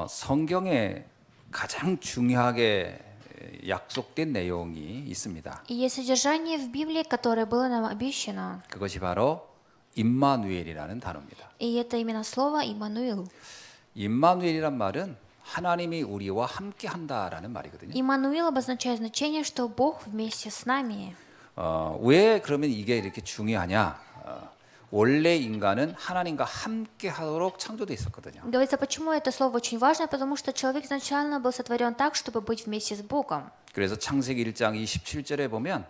성경에 가장 중요하게 약속된 내용이 있습니다. И есть содержание в Библии, которое было нам обещано. 그것이 바로 임마누엘이라는 단어입니다. И это именно слово Иммануил. 임마누엘이란 말은 하나님이 우리와 함께 한다라는 말이거든요. Иммануил обозначает значение, что Бог вместе с нами. 왜 그러면 이게 이렇게 중요하냐? 원래 인간은 하나님과 함께 하도록 창조되어 있었거든요. Говорится, почему это слово очень важно, потому что человек изначально был сотворен так, чтобы быть вместе с Богом. 그래서 창세기 1장 27절에 보면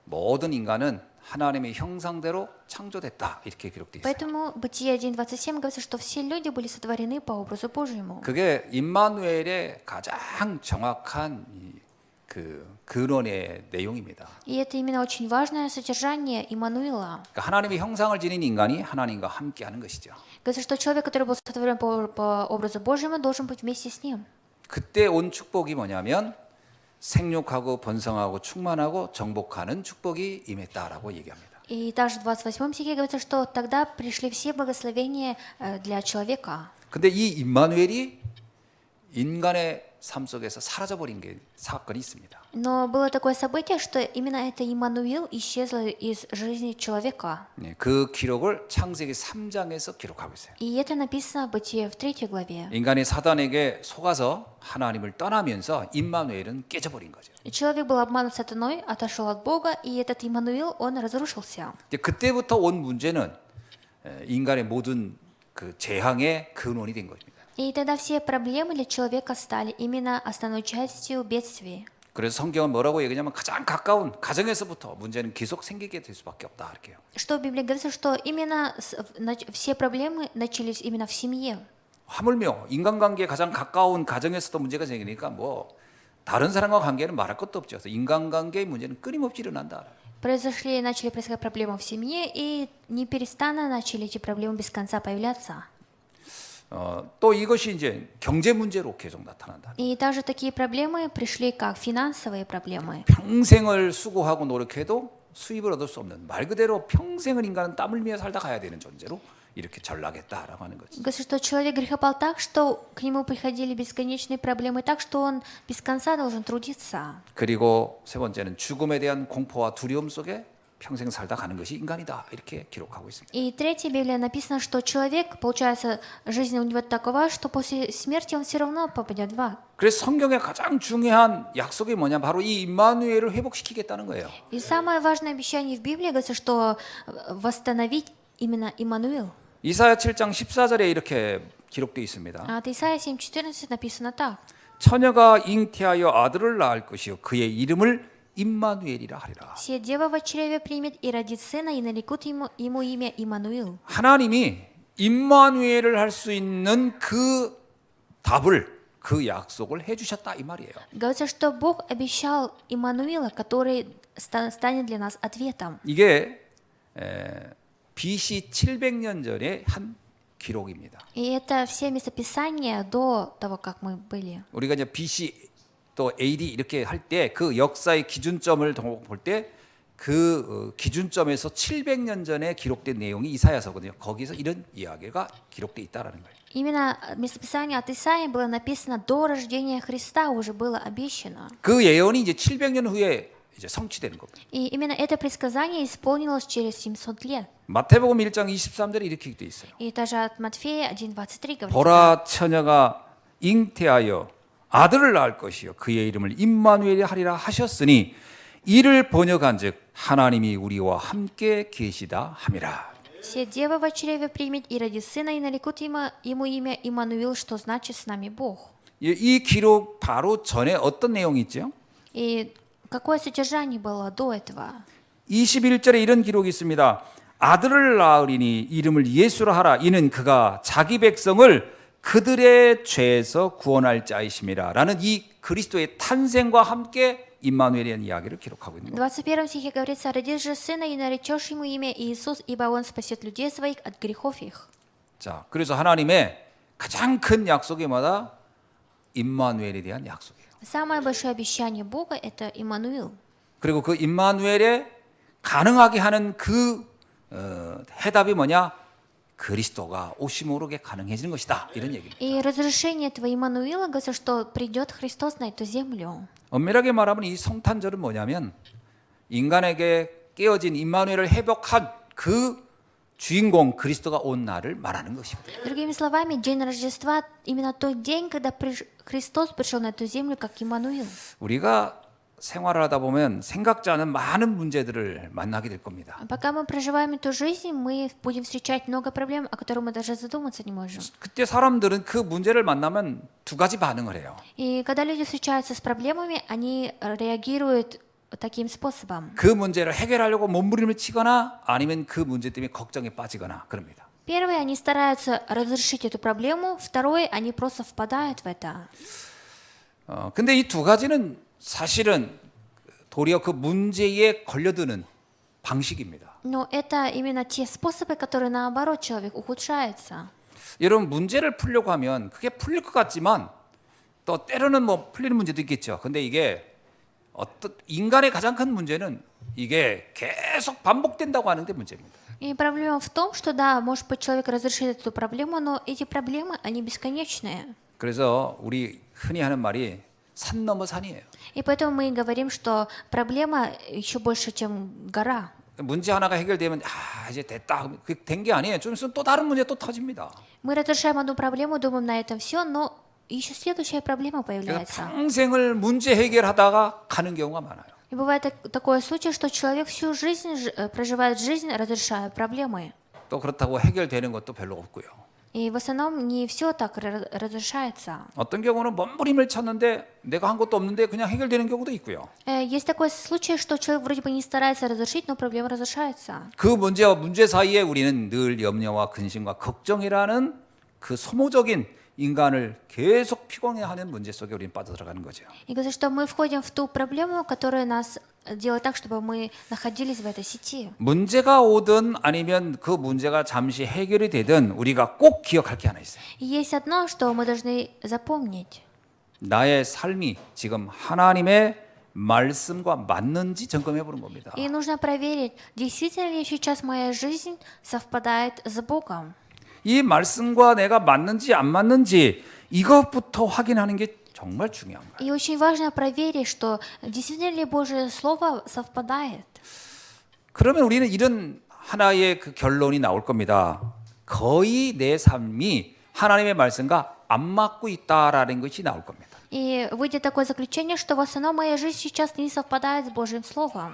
모든 인간은 하나님의 형상대로 창조됐다 이렇게 기록되어 있어요. Поэтому Бытие 1.27 говорится, что все люди были сотворены по образу Божьему. 그게 임마누엘의 가장 정확한 그 근원의 내용입니다. И это именно очень важное содержание Иммануила. 그러니까 하나님의 형상을 지닌 인간이 하나님과 함께하는 것이죠. Говорится, что человек, который был сотворен по образу Божьему, должен быть вместе с ним. 그때 온 축복이 뭐냐면 생육하고 번성하고 충만하고 정복하는 축복이 임했다라고 얘기합니다. И также в 28 стихе говорится, что тогда пришли все благословения для человека. 근데 이 임마누엘이 인간의 삶 속에서 사라져버린 게 사건이 있습니다. Но было такое событие, что именно это Иммануил исчезло из жизни человека. 네, 그 기록을 창세기 3장에서 기록하고 있어요. И это написано в Бытие в 3 главе. 인간이 사단에게 속아서 하나님을 떠나면서 임마누엘은 깨져버린 거죠. И человек был обманут сатаной, отошел от Бога, и этот Иммануил, он разрушился. 이제 그때부터 온 문제는 인간의 모든 그 재앙의 근원이 된 것입니다. И тогда все проблемы для человека стали именно основной частью бедствий. 그래서 성경은 뭐라고 얘기하냐면 가장 가까운 가정에서부터 문제는 계속 생기게 될 수밖에 없다 이렇게요. Что в Библии говорится, что именно все проблемы начались именно в семье. 하물며 인간관계에 가장 가까운 가정에서도 문제가 생기니까 뭐 다른 사람과 관계는 말할 것도 없죠. 그래서 인간관계의 문제는 끊임없이 일어난다. Начали происходить проблемы в семье, и не перестанно начали эти проблемы без конца появляться. 또 이것이 이제 경제 문제로 계속 나타난다. И также такие проблемы пришли как финансовые проблемы. 평생을 수고하고 노력해도 수입을 얻을 수 없는 말 그대로 평생을 인간은 땀 흘리며 살다 가야 되는 존재로 이렇게 전락했다라고 하는 거지. Говорится, что человек грехопал так, что к нему приходили бесконечные проблемы, так что он без конца должен трудиться. 그리고 세 번째는 죽음에 대한 공포와 두려움 속에 평생 살다 가는 것이 인간이다 이렇게 기록하고 있습니다. И третья Библия написано, что человек, получается, жизнь у него такова, что после смерти он все равно попадет в ад. 그래서 성경의 가장 중요한 약속이 뭐냐 바로 이 임마누엘을 회복시키겠다는 거예요. И самое важное обещание в Библии говорится, что восстановить именно Иммануил. 이사야 7장 14절에 이렇게 기록되어 있습니다. А от Исаия 7:14 написано так. 처녀가 잉태하여 아들을 낳을 것이요 그의 이름을 임마누엘이라 하리라. «Се дева во чреве примет и родит сына, и нарекут ему имя Иммануил». 하나님이 임마누엘을 할 수 있는 그 답을 그 약속을 해주셨다 이 말이에요. Говорится, что Бог обещал Иммануила, который станет для нас ответом. 이게 BC 700년 전에 한 기록입니다. И это все местописания до того, как мы были. 우리가 이제 BC 또 AD 이렇게 할 때 그 역사의 기준점을 볼 때 그 기준점에서 700년 전에 기록된 내용이 이사야서거든요. 거기서 이런 이야기가 기록돼 있다라는 거예요. Именно местописание от Исаии было написано до рождения Христа, уже было обещано. 그 예언이 이제 700년 후에 이제 성취되는 겁니다. И именно это предсказание исполнилось через 700 лет. 마태복음 1장 23절에 이렇게 돼 있어요. И даже от Матфея 1:23 говорится. 보라 처녀가 잉태하여 아들을 낳을 것이요 그의 이름을 임마누엘이 하리라 하셨으니 이를 번역한즉 하나님이 우리와 함께 계시다 함이라. «Се дева во чреве примет и родит сына, и нарекут ему имя Иммануил, что значит с нами Бог». 이 기록 바로 전에 어떤 내용이 있죠? И какое содержание было до этого? 21절에 이런 기록이 있습니다. 아들을 낳으리니 이름을 예수라 하라. 이는 그가 자기 백성을 그들의 죄에서 구원할 자이심이라. 라는 이 그리스도의 탄생과 함께 임마누엘이라는 이야기를 기록하고 있는 В 거예요. 21 стихе говорится: «Родишь же сына, и наречешь ему имя Иисус, ибо он спасет людей своих от грехов их». 자, 그래서 하나님의 가장 큰 약속이 뭐다? 임마누엘에 대한 약속이에요. Самое большое обещание Бога – это Иммануил. 그리고 그 임마누엘에 가능하게 하는 그 해답이 뭐냐? 그리스도가 오심으로 가능해지는 것이다. 이런 얘기입니다. И разрешение этого Иммануила говорится, что придет Христос на эту землю. 엄밀하게 말하면 이 성탄절은 뭐냐면 인간에게 깨어진 임마누엘을 회복한 그 주인공 그리스도가 온 날을 말하는 것입니다. Другими словами, день Рождества именно тот день, когда Христос пришел на эту землю, как Иммануил. 우리가 생활을 하다 보면 생각지 않은 많은 문제들을 만나게 될 겁니다. Пока мы проживаем эту жизнь, мы будем встречать много проблем, о которых мы даже задуматься не можем. 그때 사람들은 그 문제를 만나면 두 가지 반응을 해요. И когда люди встречаются с проблемами, они реагируют таким способом. 그 문제를 해결하려고 몸부림을 치거나 아니면 그 문제 때문에 걱정에 빠지거나 그럽니다. Первое, они стараются разрешить эту проблему. Второе, они просто впадают в это. 근데 이 두 가지는 사실은 도리어 그 문제에 걸려드는 방식입니다. Но это именно те способы, которые наоборот человек ухудшается. 여러분 문제를 풀려고 하면 그게 풀릴 것 같지만 또 때로는 뭐 풀리는 문제도 있겠죠. 근데 이게 어떤 인간의 가장 큰 문제는 이게 계속 반복된다고 하는 게 문제입니다. И проблема в том, что да, может быть, человек разрешит эту проблему, но эти проблемы, они бесконечные. 그래서 우리 흔히 하는 말이 산 넘어 산이에요. И поэтому мы и говорим, что проблема еще больше, чем гора. 문제 하나가 해결되면 이제 됐다. 그게 된 게 아니에요. 좀 있으면 또 다른 문제 또 터집니다. Мы разрешаем одну проблему, думаем, на этом все, но еще следующая проблема 그래서 появляется. 평생을 문제 해결하다가 가는 경우가 많아요. И бывает такой случай, что человек всю жизнь проживает жизнь, разрешая проблемы. 또 그렇다고 해결되는 것도 별로 없고요. И в основном не все так разрешается. 어떤 경우는 몸부림을 쳤는데 내가 한 것도 없는데 그냥 해결되는 경우도 있고요. Есть такой случай, что человек вроде бы не старается разрешить, но проблема разрешается. 그 문제와 문제 사이에 우리는 늘 염려와 근심과 걱정이라는 그 소모적인 인간을 계속 피곤해하는 문제 속에 우리는 빠져들어가는 거죠. И говорится, что мы входим в ту проблему, которая нас делает так, чтобы мы находились в этой сети. 문제가 오든 아니면 그 문제가 잠시 해결이 되든 우리가 꼭 기억할 게 하나 있어요. И есть одно, что мы должны запомнить. 나의 삶이 지금 하나님의 말씀과 맞는지 점검해 보는 겁니다. И нужно проверить, действительно ли сейчас моя жизнь совпадает с Богом. 이 말씀과 내가 맞는지 안 맞는지 이것부터 확인하는 게 정말 중요한 거예요. И очень важно проверить, что действительно ли Божье Слово совпадает. 그러면 우리는 이런 하나의 그 결론이 나올 겁니다. 거의 내 삶이 하나님의 말씀과 안 맞고 있다라는 것이 나올 겁니다. И выйдет такое заключение, что в основном моя жизнь сейчас не совпадает с Божьим Словом.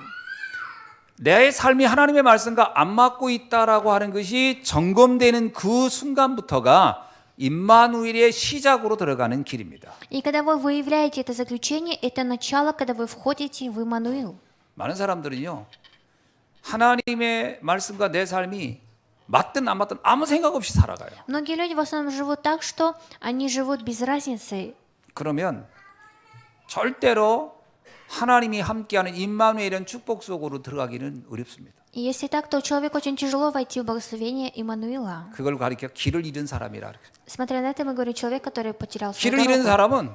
내 삶이 하나님의 말씀과 안 맞고 있다라고 하는 것이 점검되는 그 순간부터가 임마누엘의 시작으로 들어가는 길입니다. И когда вы выявляете это заключение, это начало, когда вы входите в Иммануил. 많은 사람들은요, 하나님의 말씀과 내 삶이 맞든 안 맞든 아무 생각 없이 살아가요. Многие люди в основном живут так, что они живут без разницы. 그러면 절대로 하나님이 함께하는 임마누엘은 축복 속으로 들어가기는 어렵습니다. И если так, то человеку очень тяжело войти в благословение Иммануила. 그걸 가리켜 길을 잃은 사람이라. Смотря на это, мы говорим человек, который потерял свою 길을 잃은 дорогу. 사람은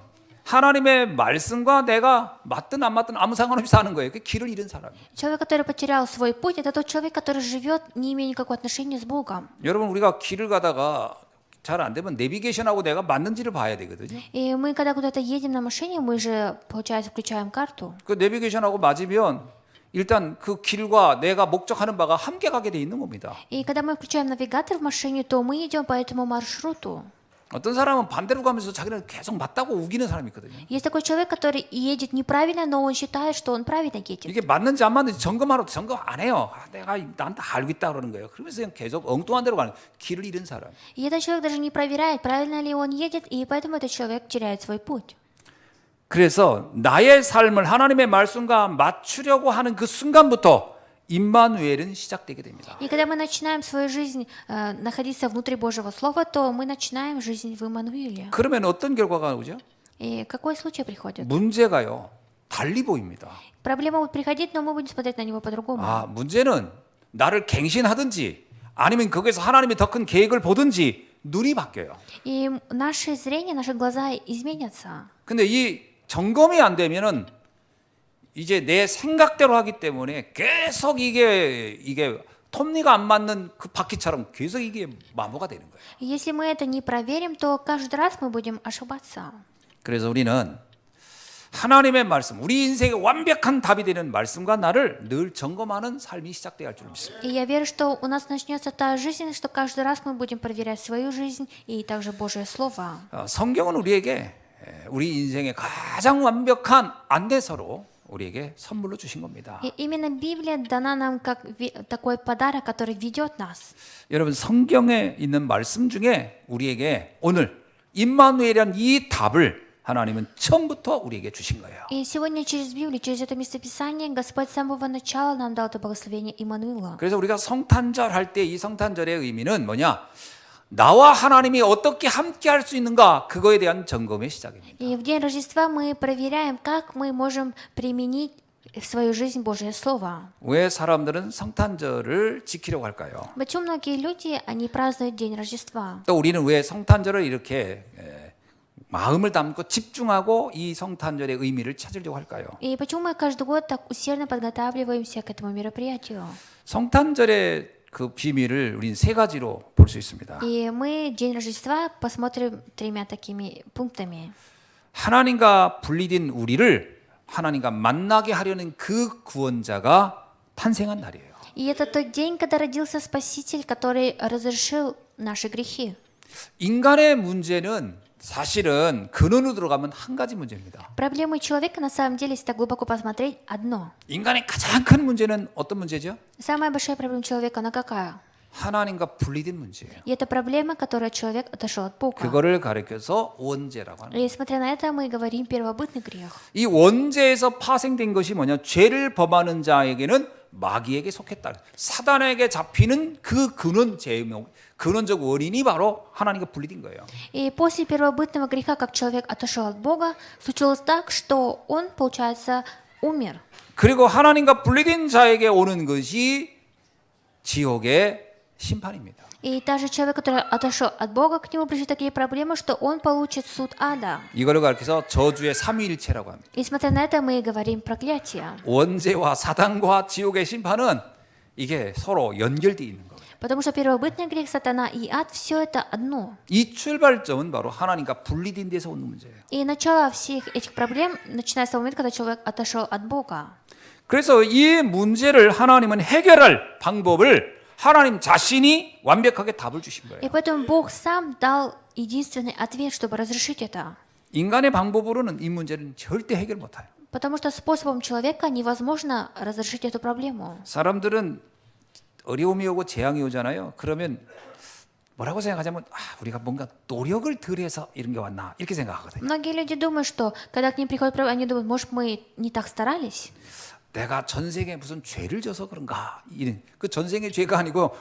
하나님의 말씀과 내가 맞든 안 맞든 아무 상관없이 사는 거예요. 그 길을 잃은 사람이에요. Человек, который потерял свой путь, это тот человек, который живет, не имея никакого отношения с Богом. 여러분 우리가 길을 가다가 잘 안 되면 내비게이션하고 내가 맞는지를 봐야 되거든요. И мы, когда куда-то едем на машине, мы же, получается, включаем карту. 그 내비게이션하고 맞으면 일단 그 길과 내가 목적하는 바가 함께 가게 돼 있는 겁니다. И когда мы включаем навигатор в машине, то мы идем по этому маршруту. 어떤 사람은 반대로 가면서 자기는 계속 맞다고 우기는 사람이 있거든요. Есть такой человек, который едет неправильно, но он считает, что он правильно едет. 이게 맞는지 안 맞는지 점검하러 점검 안 해요. 내가 난 다 알고 있다 그러는 거예요. 그러면서 그냥 계속 엉뚱한 데로 가는 길을 잃은 사람. И этот человек даже не проверяет, правильно ли он едет, и поэтому этот человек теряет свой путь. 그래서 나의 삶을 하나님의 말씀과 맞추려고 하는 그 순간부터 임마누엘은 시작되게 됩니다. И когда мы начинаем свою жизнь находиться внутри Божьего Слова, то мы начинаем жизнь в Иммануиле. 그러면 어떤 결과가 오죠? И какой случай приходит? 문제가요. 달리 보입니다. Проблема будет приходить, но мы будем смотреть на него по-другому. 아, 문제는 나를 갱신하든지 아니면 거기서 하나님의 더 큰 계획을 보든지 눈이 바뀌어요. И наше зрение, наши глаза изменятся. 근데 이 점검이 안 되면은 이제 내 생각대로 하기 때문에 계속 이게 톱니가 안 맞는 그 바퀴처럼 계속 이게 마모가 되는 거예요. И если мы это не проверим, то каждый раз мы будем ошибаться. 그래서 우리는 하나님의 말씀, 우리 인생의 완벽한 답이 되는 말씀과 나를 늘 점검하는 삶이 시작돼야 할 줄 믿습니다. И я верю, что у нас начнется та жизнь, что каждый раз мы будем проверять свою жизнь и также Божье Слово. 성경은 우리에게 우리 인생의 가장 완벽한 안내서로 우리에게 선물로 주신 겁니다. И именно Библия дана нам как такой подарок, который ведет нас. 여러분 성경에 있는 말씀 중에 우리에게 오늘 임마누엘이란 이 답을 하나님은 처음부터 우리에게 주신 거예요. И сегодня через Библию, через это местописание, Господь с самого начала нам дал это благословение Иммануила. 그래서 우리가 성탄절 할 때 이 성탄절의 의미는 뭐냐? 나와 하나님이 어떻게 함께 할 수 있는가? 그거에 대한 점검의 시작입니다. И в день Рождества мы проверяем, как мы можем применить в свою жизнь Божье Слово. 왜 사람들은 성탄절을 지키려고 할까요? Почему многие люди, они празднуют день Рождества? 또 우리는 왜 성탄절을 이렇게 마음을 담고 집중하고 이 성탄절의 의미를 찾으려고 할까요? И почему мы каждый год так усердно подготавливаемся к этому мероприятию? 성탄절의 그 비밀을 우리는 세 가지로 볼 수 있습니다. И мы день Рождества посмотрим тремя такими пунктами. 하나님과 분리된 우리를 하나님과 만나게 하려는 그 구원자가 탄생한 날이에요. И это тот день, когда родился Спаситель, который разрешил наши грехи. 인간의 문제는 사실은 근원으로 들어가면 한 가지 문제입니다. Проблемы человека, на самом деле, если так глубоко посмотреть, одно. 인간의 가장 큰 문제는 어떤 문제죠? Самая большая проблема человека, она какая? 하나님과 분리된 문제예요. И это проблема, которой человек отошел от Бога. 그거를 가리켜서 원죄라고 하는 거예요. И смотря на это, мы говорим первобытный грех. 이 원죄에서 파생된 것이 뭐냐? 죄를 범하는 자에게는 마귀에게 속했다. 사단에게 잡히는 그 근원 제목, 근원적 원인이 바로 하나님과 분리된 거예요. И после первобытного греха, как человек отошел от Бога, случилось так, что он, получается, умер. 그리고 하나님과 분리된 자에게 오는 것이 지옥의 심판입니다. И также человек, который отошел от Бога, к нему пришли такие проблемы, что он получит суд ада. 이거를 가리켜서 저주의 삼위일체라고 합니다. И смотря на это, мы говорим проклятие. 원죄와 사단과 지옥의 심판은 이게 서로 연결되어 있는 거예요. Потому что первобытный грех, сатана и ад, все это одно. 이 출발점은 바로 하나님과 분리된 데서 오는 문제예요. И начало всех этих проблем начинается с того момента, когда человек отошел от Бога. 그래서 이 문제를 하나님은 해결할 방법을 하나님 자신이 완벽하게 답을 주신 거예요. И поэтому Бог сам дал единственный ответ, чтобы разрешить это. 인간의 방법으로는 이 문제는 절대 해결 못해요. Потому что способом человека невозможно разрешить эту проблему. 사람들은 어려움이 오고 재앙이 오잖아요. 그러면 뭐라고 생각하자면 우리가 뭔가 노력을 덜해서 이런 게 왔나 이렇게 생각하거든요. Многие люди думают, что когда к ним приходят проблемы, они думают, может, мы не так старались? 내가 전생에 무슨 죄를 져서 그런가? 이런 그 전생의 죄가 아니고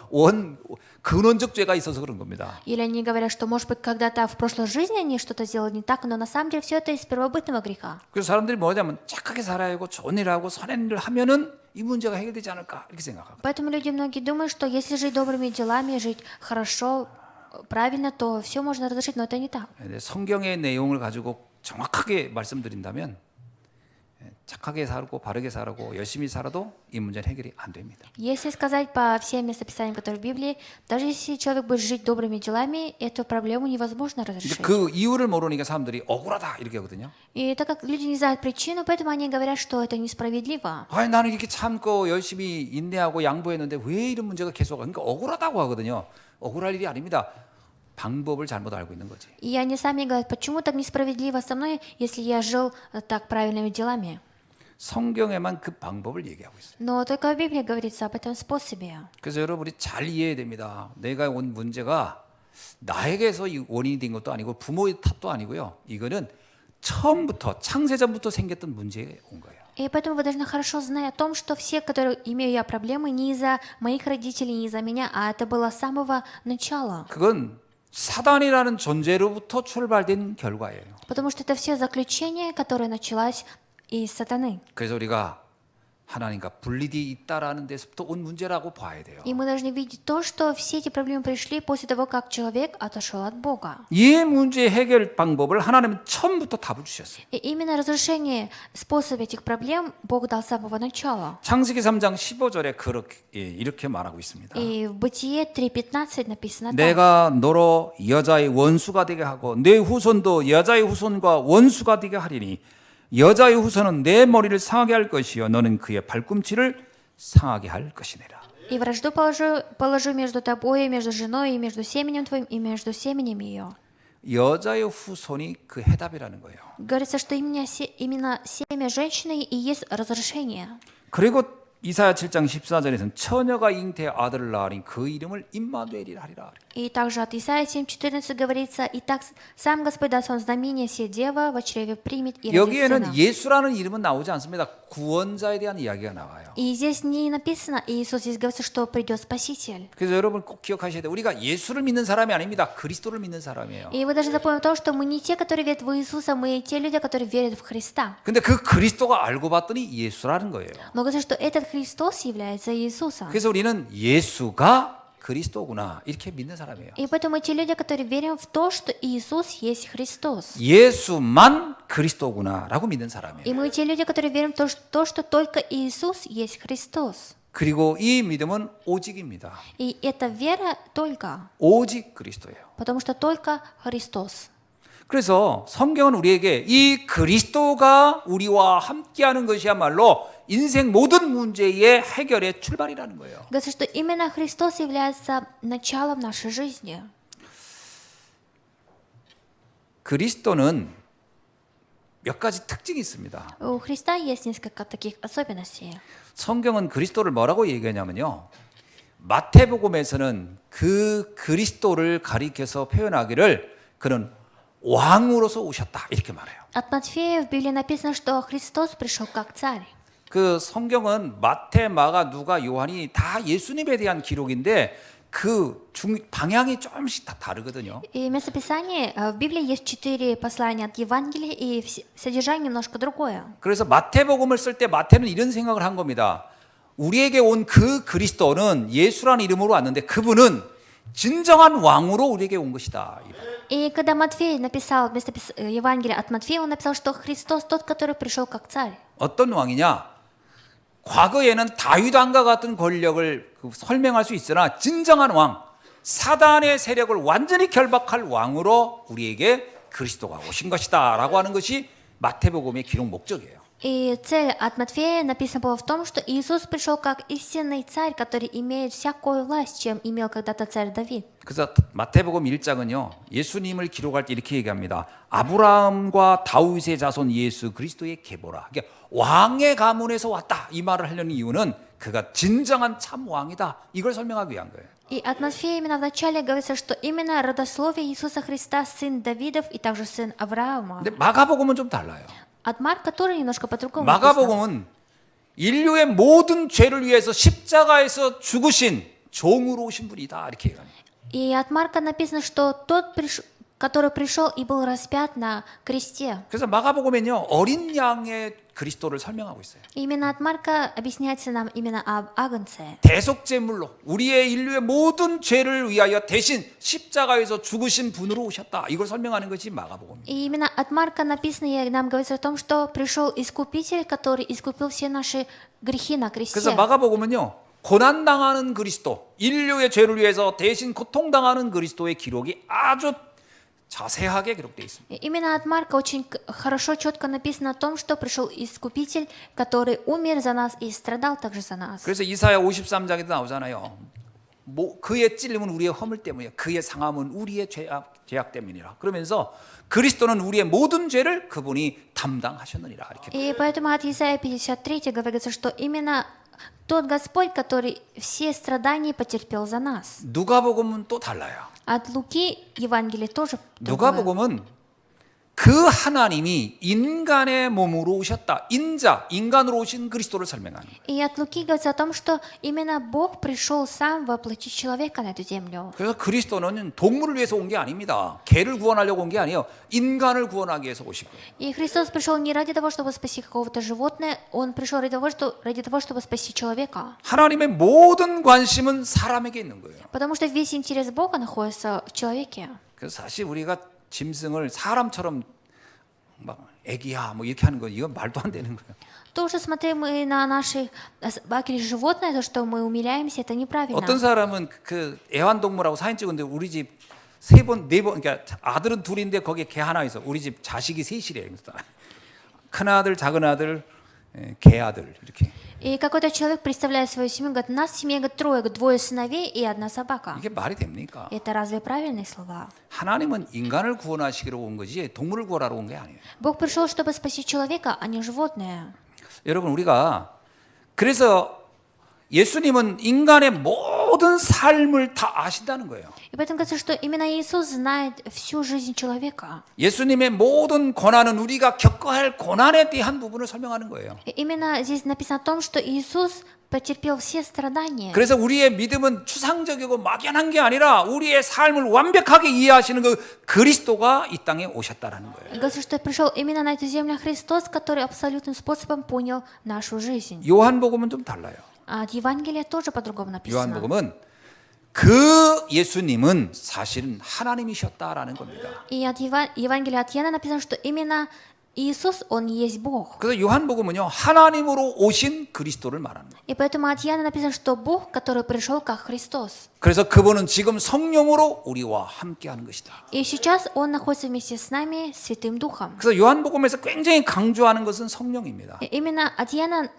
근원적 죄가 있어서 그런 겁니다. Или они говорят, что, может быть, когда-то в прошлой жизни они что-то сделали не так, но на самом деле все это из первобытного греха. 그래서 사람들이 뭐냐면 착하게 살아야 하고 좋은 일을 하고 선한 일을 하면은 이 문제가 해결되지 않을까 이렇게 생각하거든요. Поэтому люди многие думают, что если жить добрыми делами, жить хорошо, правильно, то все можно разрешить, но это не так. 성경의 내용을 가지고 정확하게 말씀드린다면 착하게 살고 바르게 살고 열심히 살아도 이 문제는 해결이 안 됩니다. Если сказать по всем местописаниям, которые в Библии, даже если человек будет жить добрыми делами, эту проблему невозможно разрешить. 그 이유를 모르니까 사람들이 억울하다 이렇게 하거든요. И так как люди не знают причину, поэтому они говорят, что это несправедливо. 아니 나는 이렇게 참고 열심히 인내하고 양보했는데 왜 이런 문제가 계속 그러니까 억울하다고 하거든요. 억울할 일이 아닙니다. 방법을 잘못 알고 있는 거지. И они сами говорят, почему так несправедливо со мной, если я жил так правильными делами. 성경에만 그 방법을 얘기하고 있어요. Но только в Библии говорится об этом способе. 그래서 여러분이 잘 이해해야 됩니다. 내가 온 문제가 나에게서 이 원인이 된 것도 아니고 부모의 탓도 아니고요. 이거는 처음부터 창세전부터 생겼던 문제에 온 거예요. И поэтому вы должны хорошо знать о том, что все, которые имею я проблемы, не из-за моих родителей, не из-за меня, а это было с самого начала. 그건 사단이라는 존재로부터 출발된 결과예요. Потому что это все заключение, которое началось из сатаны. 그래서 우리가 하나님과 분리되어 있다라는 데서부터 온 문제라고 봐야 돼요. И мы должны видеть то, что все эти проблемы пришли после того, как человек отошел от Бога. 이 문제 해결 방법을 하나님은 처음부터 답을 주셨어요. И именно разрешение, способ этих проблем Бог дал с самого начала. 창세기 3장 15절에 그렇게 이렇게 말하고 있습니다. И в Бытие 3:15 написано так. 내가 너로 여자의 원수가 되게 하고 내 후손도 여자의 후손과 원수가 되게 하리니 여자의 후손은 내 머리를 상하게 할 것이요 너는 그의 발꿈치를 상하게 할 것이니라. И вражду положу между тобой, между женой, и между семенем твоим, и между семенем ее. 여자의 후손이 그 해답이라는 거예요. Говорится, что именно семя женщины и есть разрешение. 그리고 이사야 7장 14절에서는 처녀가 잉태의 아들을 낳으니 그 이름을 임마누엘이라 하리라. И также от Исаии 7:14 говорится: «Итак, сам Господь даст вам знамение, се дева во чреве примет и родит сына». 여기에는 예수라는 이름은 나오지 않습니다. 구원자에 대한 이야기가 나와요. И здесь не написано Иисус, здесь говорится, что придет Спаситель. 그래서 여러분 꼭 기억하셔야 돼요. 우리가 예수를 믿는 사람이 아닙니다. 그리스도를 믿는 사람이에요. И вы должны запомнить то, что мы не те, которые верят в Иисуса, мы те люди, которые верят в Христа. 근데 그 그리스도가 알고 봤더니 예수라는 거예요. Но говорится, что этот Христос является Иисусом. 그래서 우리는 예수가 그리스도구나 이렇게 믿는 사람이에요. И поэтому мы те люди, которые верим в то, что Иисус есть Христос. 예수만 그리스도구나라고 믿는 사람이에요. И мы те люди, которые верим в то, что только Иисус есть Христос. 그리고 이 믿음은 오직입니다. И эта вера только, 오직 그리스도예요. потому что только Христос. 그래서 성경은 우리에게 이 그리스도가 우리와 함께하는 것이야말로 인생 모든 문제의 해결의 출발이라는 거예요. Говорится, что именно Христос является началом нашей жизни. 그리스도는 몇 가지 특징이 있습니다. У Христа есть несколько таких особенностей. 성경은 그리스도를 뭐라고 얘기하냐면요. 마태복음에서는 그 그리스도를 가리켜서 표현하기를 그는 왕으로서 오셨다 이렇게 말해요. От Матфея в Библии написано, что Христос пришел как царь. 그 성경은 마태, 마가, 누가, 요한이 다 예수님에 대한 기록인데 그 방향이 조금씩 다 다르거든요. И местописание в Библии есть 4 послания от Евангелия, и содержание немножко другое. 그래서 마태복음을 쓸 때 마태는 이런 생각을 한 겁니다. 우리에게 온 그 그리스도는 예수라는 이름으로 왔는데 그분은 진정한 왕으로 우리에게 온 것이다. И когда Матфей написал Евангелие от Матфея, он написал, что Христос тот, который пришел как царь. 어떤 왕이냐? 과거에는 다윗 왕과 같은 권력을 설명할 수 있으나 진정한 왕, 사단의 세력을 완전히 결박할 왕으로 우리에게 그리스도가 오신 것이다라고 하는 것이 마태복음의 기록 목적이에요. И цель от Матфея написана была в том, что Иисус пришел как истинный царь, который имеет всякую власть, чем имел когда-то царь Давид. 그래서 마태복음 1장은요. 예수님을 기록할 때 이렇게 얘기합니다. 아브라함과 다윗의 자손 예수 그리스도의 계보라. 그러니까 왕의 가문에서 왔다. 이 말을 하려는 이유는 그가 진정한 참 왕이다. 이걸 설명하기 위한 거예요. И от Матфея именно в начале говорится, что именно родословие Иисуса Христа сын Давидов и также сын Авраама. 근데 마가복음은 좀 달라요. От Марка тоже немножко по-другому написано. 마가복음은 인류의 모든 죄를 위해서 십자가에서 죽으신 종으로 오신 분이다. 이렇게 얘기합니다. И от Марка написано, что тот, который пришел и был распят на кресте. 그래서 마가복음에는요. 어린 양의 그리스도를 설명하고 있어요. Именно от Марка объясняется нам именно об Агнце. 대속제물로 우리의 인류의 모든 죄를 위하여 대신 십자가에서 죽으신 분으로 오셨다. 이걸 설명하는 것이 마가복음입니다. И именно от Марка написано, и нам говорится о том, что пришел Искупитель, который искупил все наши грехи на кресте. 그래서 마가복음은요. 고난당하는 그리스도, 인류의 죄를 위해서 대신 고통당하는 그리스도의 기록이 아주 자세하게 기록되어 있습니다. И именно от Марка очень хорошо, четко написано о том, что пришел Искупитель, который умер за нас и страдал также за нас. 그래서 이사야 53장에도 나오잖아요. 그의 찔림은 우리의 허물 때문이야. 그의 상함은 우리의 죄악 때문이라. 그러면서 그리스도는 우리의 모든 죄를 그분이 담당하셨느니라. 이렇게. И поэтому от Исаии 53 говорится, что именно тот Господь, который все страдания потерпел за нас. 누가복음은 또 달라요. От Луки Евангелие тоже другое. 누가복음은 그 하나님이 인간의 몸으로 오셨다. 인간으로 오신 그리스도를 설명하는 거예요. И от Луки говорится о том, что именно Бог пришел сам воплотить человека на эту землю. 그래서 그리스도는 동물을 위해서 온 게 아닙니다. 개를 구원하려고 온 게 아니에요. 인간을 구원하기 위해서 오신 거예요. И Христос пришел не ради того, чтобы спасти какого-то животное, Он пришел ради того, чтобы спасти человека. 하나님의 모든 관심은 사람에게 있는 거예요. Потому что весь интерес Бога находится в человеке. 그래서 사실 우리가 짐승을 사람처럼 막 애기야 뭐 이렇게 하는 거 이건 말도 안 되는 거예요. Тоже смотрим мы на наших собак или животное, то, что мы умиляемся, это неправильно. 어떤 사람은 그 애완동물하고 사진 찍었는데 우리 집 세 번, 네 번, 그러니까 아들은 둘인데 거기에 개 하나 있어. 우리 집 자식이 셋이래. 큰 아들, 작은 아들, 개 아들 이렇게. И какой-то человек представляет свою семью, говорит, у нас в семье говорит, трое, говорит, двое сыновей и одна собака. 이게 말이 됩니까? Это разве правильные слова? 하나님은 인간을 구원하시기로 온 거지 동물을 구원하러 온 게 아니에요. Бог пришел, чтобы спасти человека, а не животное. 여러분 우리가 그래서 예수님은 인간의 모든 삶을 다 아신다는 거예요. И поэтому говорится, что именно Иисус знает всю жизнь человека. 예수님의 모든 고난은 우리가 겪어야 할 고난에 대한 부분을 설명하는 거예요. И именно здесь написано о том, что Иисус потерпел все страдания. 그래서 우리의 믿음은 추상적이고 막연한 게 아니라 우리의 삶을 완벽하게 이해하시는 그 그리스도가 이 땅에 오셨다라는 거예요. И говорится, что пришел именно на эту землю Христос, который абсолютным способом понял нашу жизнь. 요한복음은 좀 달라요. А Евангелие тоже по-другому написано. 요한복음은 그 예수님은 사실은 하나님이셨다라는 겁니다. И от Евангелия от Иоанна написано, что именно Иисус, Он есть Бог. 그래서 요한복음은요 하나님으로 오신 그리스도를 말하는 거예요. И поэтому от Иоанна написано, что Бог, который пришел как Христос. 그래서 그분은 지금 성령으로 우리와 함께하는 것이다. И сейчас Он находится вместе с нами, Святым Духом. 그래서 요한복음에서 굉장히 강조하는 것은 성령입니다. И именно от Иоанна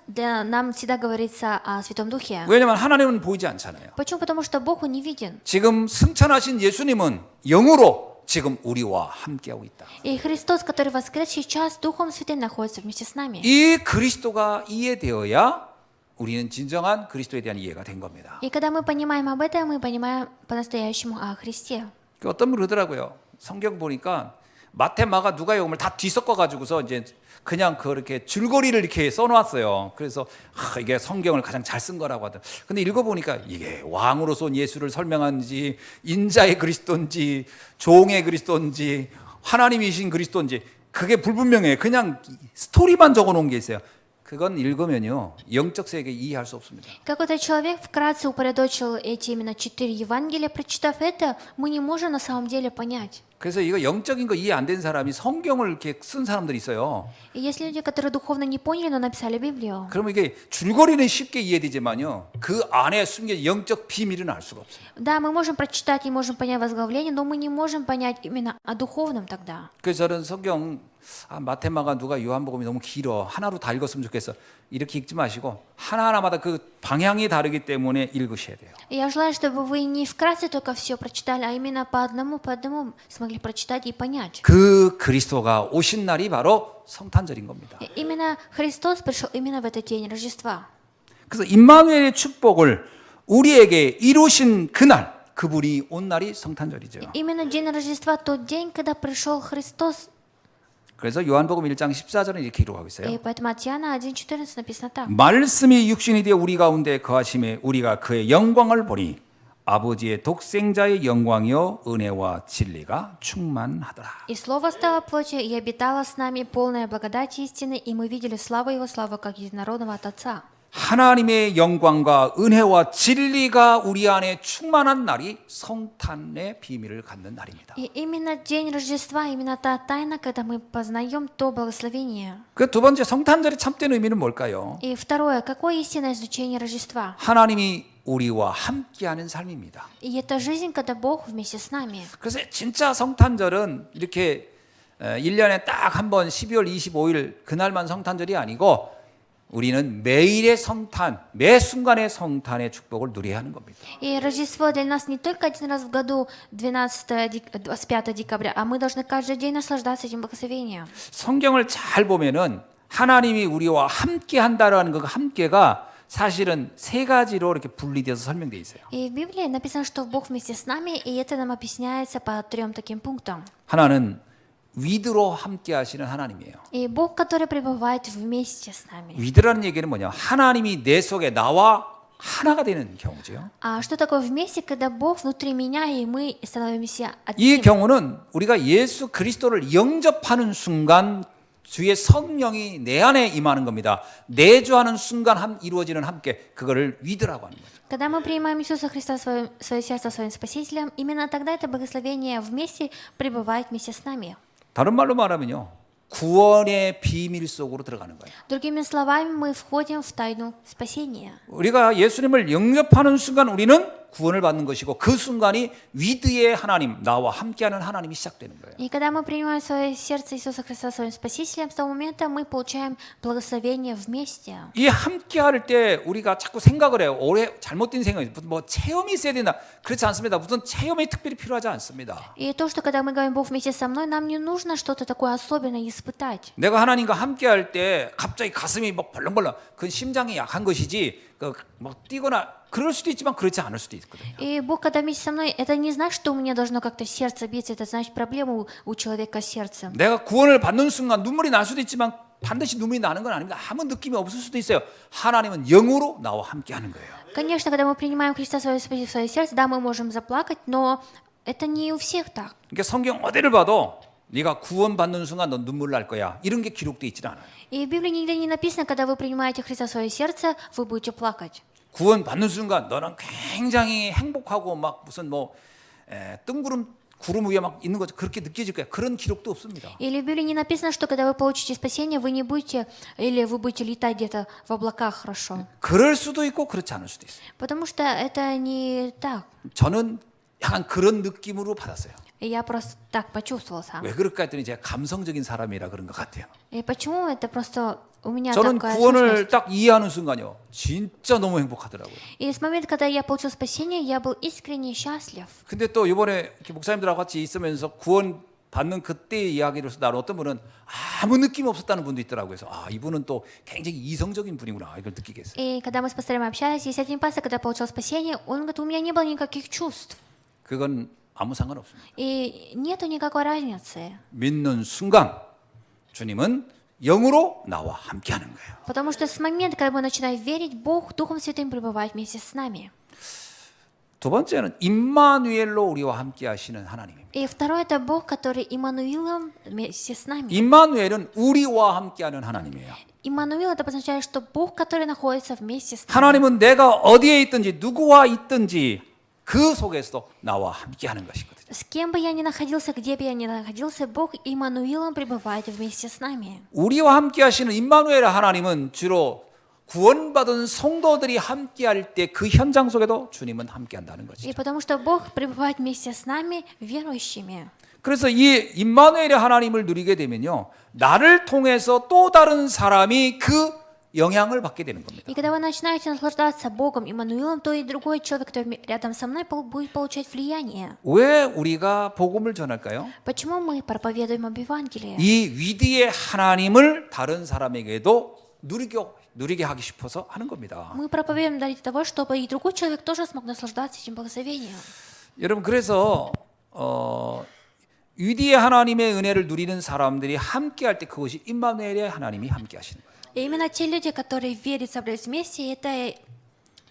нам всегда говорится о Святом Духе. 왜냐하면 하나님은 보이지 않잖아요. Почему? Потому что Бог, Он не виден. 지금 승천하신 예수님은 영으로 지금 우리와 함께하고 있다. И Христос, который воскрес, сейчас Духом Святым находится вместе с нами. 이 그리스도가 이해되어야 우리는 진정한 그리스도에 대한 이해가 된 겁니다. И когда мы понимаем об этом, мы понимаем по-настоящему о Христе. 어떤 분 그러더라고요. 성경 보니까 마태, 마가, 누가복음을 다 뒤섞어 가지고서 이제 그냥 그렇게 줄거리를 이렇게 써놓았어요. 그래서 이게 성경을 가장 잘 쓴 거라고 하더라고요. 근데 읽어보니까 이게 왕으로서 온 예수를 설명하는지 인자의 그리스도인지 종의 그리스도인지 하나님이신 그리스도인지 그게 불분명해요. 그냥 스토리만 적어놓은 게 있어요. 그건 읽으면요 영적 세계 이해할 수 없습니다. Какой-то человек вкратце упорядочил эти именно 4 Евангелия. Прочитав это, мы не можем на самом деле понять. 그래서 이거 영적인 거 이해 안 된 사람이 성경을 이렇게 쓴 사람들이 있어요. И есть люди, которые духовно не поняли, но написали Библию. 그러면 이게 줄거리는 쉽게 이해되지만요 그 안에 숨겨진 영적 비밀은 알 수가 없어요. Да, мы можем прочитать и можем понять возглавление, но мы не можем понять именно о духовном тогда. 그래서 저는 성경 마태, 마가, 누가, 요한복음이 너무 길어 하나로 다 읽었으면 좋겠어 이렇게 읽지 마시고 하나하나마다 그 방향이 다르기 때문에 읽으셔야 돼요. И я желаю, чтобы вы не вкратце только все прочитали, а именно по одному смогли прочитать и понять. 그 그리스도가 오신 날이 바로 성탄절인 겁니다. И именно Христос пришел именно в этот день Рождества. 그래서 임마누엘의 축복을 우리에게 이루신 그날 그분이 온 날이 성탄절이죠. Именно день Рождества, тот день, когда пришел Христос. 그래서 요한복음 1장 14절은 이렇게 기록하고 있어요. И поэтому от Иоанна 1:14 написано так. 말씀이 육신이 되어 우리 가운데 거하심에 우리가 그의 영광을 보니 아버지의 독생자의 영광이요 은혜와 진리가 충만하더라. И Слово стало плотью и обитало с нами, полное благодати истины, и мы видели славу Его, славу как единородного от Отца. 하나님의 영광과 은혜와 진리가 우리 안에 충만한 날이 성탄의 비밀을 갖는 날입니다. И именно день Рождества, именно та тайна, когда мы познаем то благословение. 그 두 번째 성탄절의 참된 의미는 뭘까요? И второе, какое истинное значение Рождества? 하나님이 우리와 함께하는 삶입니다. И это жизнь, когда Бог вместе с нами. 그래서 진짜 성탄절은 이렇게 1년에 딱 한 번 12월 25일 그날만 성탄절이 아니고 우리는 매일의 성탄, 매 순간의 성탄의 축복을 누려야 하는 겁니다. И Рождество для нас не только один раз в году, 25 декабря, а мы должны каждый день наслаждаться этим благословением. 성경을 잘 보면은 하나님이 우리와 함께 한다라는 그 함께가 사실은 세 가지로 이렇게 분리돼서 설명되어 있어요. И в Библии написано, что Бог вместе с нами, и это нам объясняется по 3 таким пунктам. 하나는 위드로 함께 하시는 하나님이에요. И Бог, который пребывает вместе с нами. 위드라는 얘기는 뭐냐? 하나님이 내 속에 나와 하나가 되는 경우죠. А что такое вместе, когда Бог внутри меня, и мы становимся 이 одним? 경우는 우리가 예수 그리스도를 영접하는 순간 주의 성령이 내 안에 임하는 겁니다. 내주하는 순간 이루어지는 함께 그거를 위드라고 하는 거죠. Когда мы принимаем Иисуса Христа в свое сердце своим Спасителем, именно тогда это благословение вместе пребывает вместе с нами. 다른 말로 말하면요. 구원의 비밀 속으로 들어가는 거예요. Другими словами, мы входим в тайну спасения. 우리가 예수님을 영접하는 순간 우리는 구원을 받는 것이고 그 순간이 위드의 하나님, 나와 함께하는 하나님이 시작되는 거예요. И когда мы принимаем в свое сердце Иисуса Христа своим Спасителем, с того момента мы получаем благословение вместе. 이 함께할 때 우리가 자꾸 생각을 해요. 오래 잘못된 생각이 뭐 체험이 있어야 된다. 그렇지 않습니다. 무슨 체험이 특별히 필요하지 않습니다. И то, что когда мы говорим «Бог вместе со мной», нам не нужно что-то такое особенное испытать. 내가 하나님과 함께할 때 갑자기 가슴이 막 벌렁벌렁, 그건 심장이 약한 것이지, 막 뛰거나 그럴 수도 있지만 그렇지 않을 수도 있거든요. И Бог, когда вместе со мной, это не значит, что у меня должно как-то сердце биться, это значит проблема у человека с сердцем. 내가 구원을 받는 순간 눈물이 날 수도 있지만 반드시 눈물이 나는 건 아닙니다. 아무 느낌이 없을 수도 있어요. 하나님은 영으로 나와 함께하는 거예요. Конечно, когда мы принимаем Христа в свое сердце, да, мы можем заплакать, но это не у всех так. 그러니까 성경 어디를 봐도 네가 구원받는 순간 넌 눈물 날 거야. 이런 게 기록되어 있지 않아요. И в Библии нигде не написано, когда вы принимаете Христа в свое сердце, вы будете плакать. 구원받는 순간 너는 굉장히 행복하고 막 무슨 뜬구름 구름 위에 막 있는 것 그렇게 느껴질 거야. 그런 기록도 없습니다. Или в Библии не написано, что когда вы получите спасение, вы не будете, или вы будете летать где-то в облаках хорошо. 그럴 수도 있고 그렇지 않을 수도 있어요. Потому что это не так. 저는 약간 그런 느낌으로 받았어요. И я просто так почувствовала сам. 왜 그럴까 했더니 제가 감성적인 사람이라 그런 것 같아요. И почему это просто у меня 저는 такая 구원을 сущность? 딱 이해하는 순간요. 진짜 너무 행복하더라고요. И с момента, когда я получил спасение, я был искренне счастлив. 근데 또 이번에 이렇게 목사님들하고 같이 있으면서 구원 받는 그때의 이야기로서 나는 어떤 분은 아무 느낌 없었다는 분도 있더라고요. 그래서 이분은 또 굉장히 이성적인 분이구나 이걸 느끼게 했어요. И когда мы с пастором общались, есть один пастор, когда получил спасение, он говорит, у меня не было никаких чувств. 그건 아무 상관없습니다. И нету никакой разницы. 믿는 순간 주님은 영으로 나와 함께하는 거예요. Потому что с момента, когда мы начинаем верить, Бог Духом Святым пребывает вместе с нами. 두 번째는 임마누엘로 우리와 함께하시는 하나님입니다. И второе, это Бог, который Иммануилом вместе с нами. 임마누엘은 우리와 함께하는 하나님이에요. Иммануил, это означает, что Бог, который находится вместе с нами. 하나님은 내가 어디에 있든지 누구와 있든지 그 속에서도 나와 함께하는 것이거든요. С кем бы я ни находился, где бы я ни находился, Бог Иммануилом пребывает вместе с нами. 우리와 함께하시는 임마누엘 하나님은 주로 구원받은 성도들이 함께할 때 그 현장 속에도 주님은 함께한다는 И 것이죠. потому что Бог пребывает вместе с нами, верующими. 그래서 이 임마누엘의 하나님을 누리게 되면요, 나를 통해서 또 다른 사람이 그 영향을 받게 되는 겁니다. И когда вы начинаете наслаждаться Богом Иммануилом, то и другой человек, который рядом со мной, будет получать влияние. 왜 우리가 복음을 전할까요? Почему мы проповедуем об Евангелии? 이 위대의 하나님을 다른 사람에게도 누리게 하기 싶어서 하는 겁니다. Мы проповедуем для того, чтобы и другой человек тоже смог наслаждаться этим благословением. 여러분 그래서 위대의 하나님의 은혜를 누리는 사람들이 함께할 때 그것이 임마누엘의 하나님이 함께하시는 거예요. И именно те люди, которые верят, собрались вместе, это и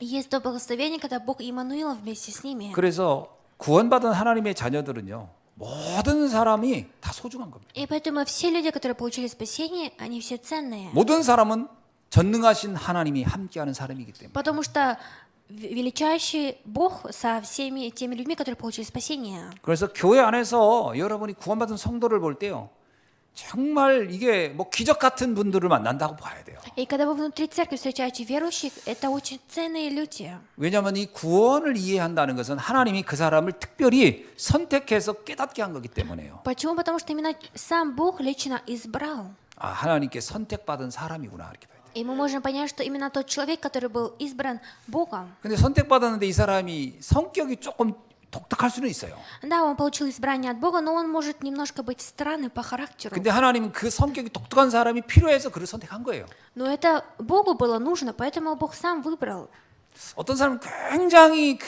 есть то благословение, когда Бог Иммануила вместе с ними. 그래서 구원받은 하나님의 자녀들은요, 모든 사람이 다 소중한 겁니다. И поэтому все люди, которые получили спасение, они все ценные. 모든 사람은 전능하신 하나님이 함께하는 사람이기 때문에. Потому что величайший Бог со всеми теми людьми, которые получили спасение. 그래서 교회 안에서 여러분이 구원받은 성도를 볼 때요, 정말 이게 뭐 기적 같은 분들을 만난다고 봐야 돼요. И когда вы внутри церкви встречаете верующих, это очень ценные люди. 왜냐하면 이 구원을 이해한다는 것은 하나님이 그 사람을 특별히 선택해서 깨닫게 한 거기 때문에요. Почему? Потому что именно сам Бог лично избрал. 하나님께 선택받은 사람이구나 이렇게 봐야 돼요. И мы можем понять, что именно тот человек, который был избран Богом. 근데 선택받았는데 이 사람이 성격이 조금 독특할 수는 있어요. Да, он получил избрание от Бога, но он может немножко быть странным по характеру. 근데 하나님은 그 성격이 독특한 사람이 필요해서 그를 선택한 거예요. Но это Богу было нужно, поэтому Бог сам выбрал. 어떤 사람은 굉장히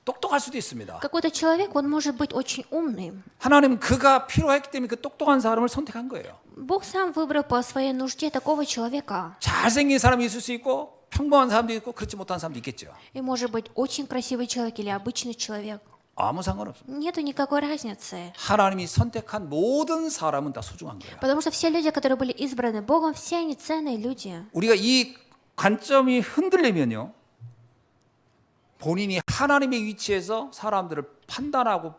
똑똑할 수도 있습니다. Какой-то человек, он может быть очень умным. 하나님은 그가 필요했기 때문에 그 똑똑한 사람을 선택한 거예요. Бог сам выбрал по своей нужде такого человека. 잘생긴 사람이 있을 수 있고 평범한 사람도 있고 그렇지 못한 사람도 있겠죠. И может быть очень красивый человек или обычный человек. 아무 상관없습니다. Нету никакой разницы. 하나님이 선택한 모든 사람은 다 소중한 거예요. Потому что все люди, которые были избраны Богом, все они ценные люди. 우리가 이 관점이 흔들리면요. 본인이 하나님의 위치에서 사람들을 판단하고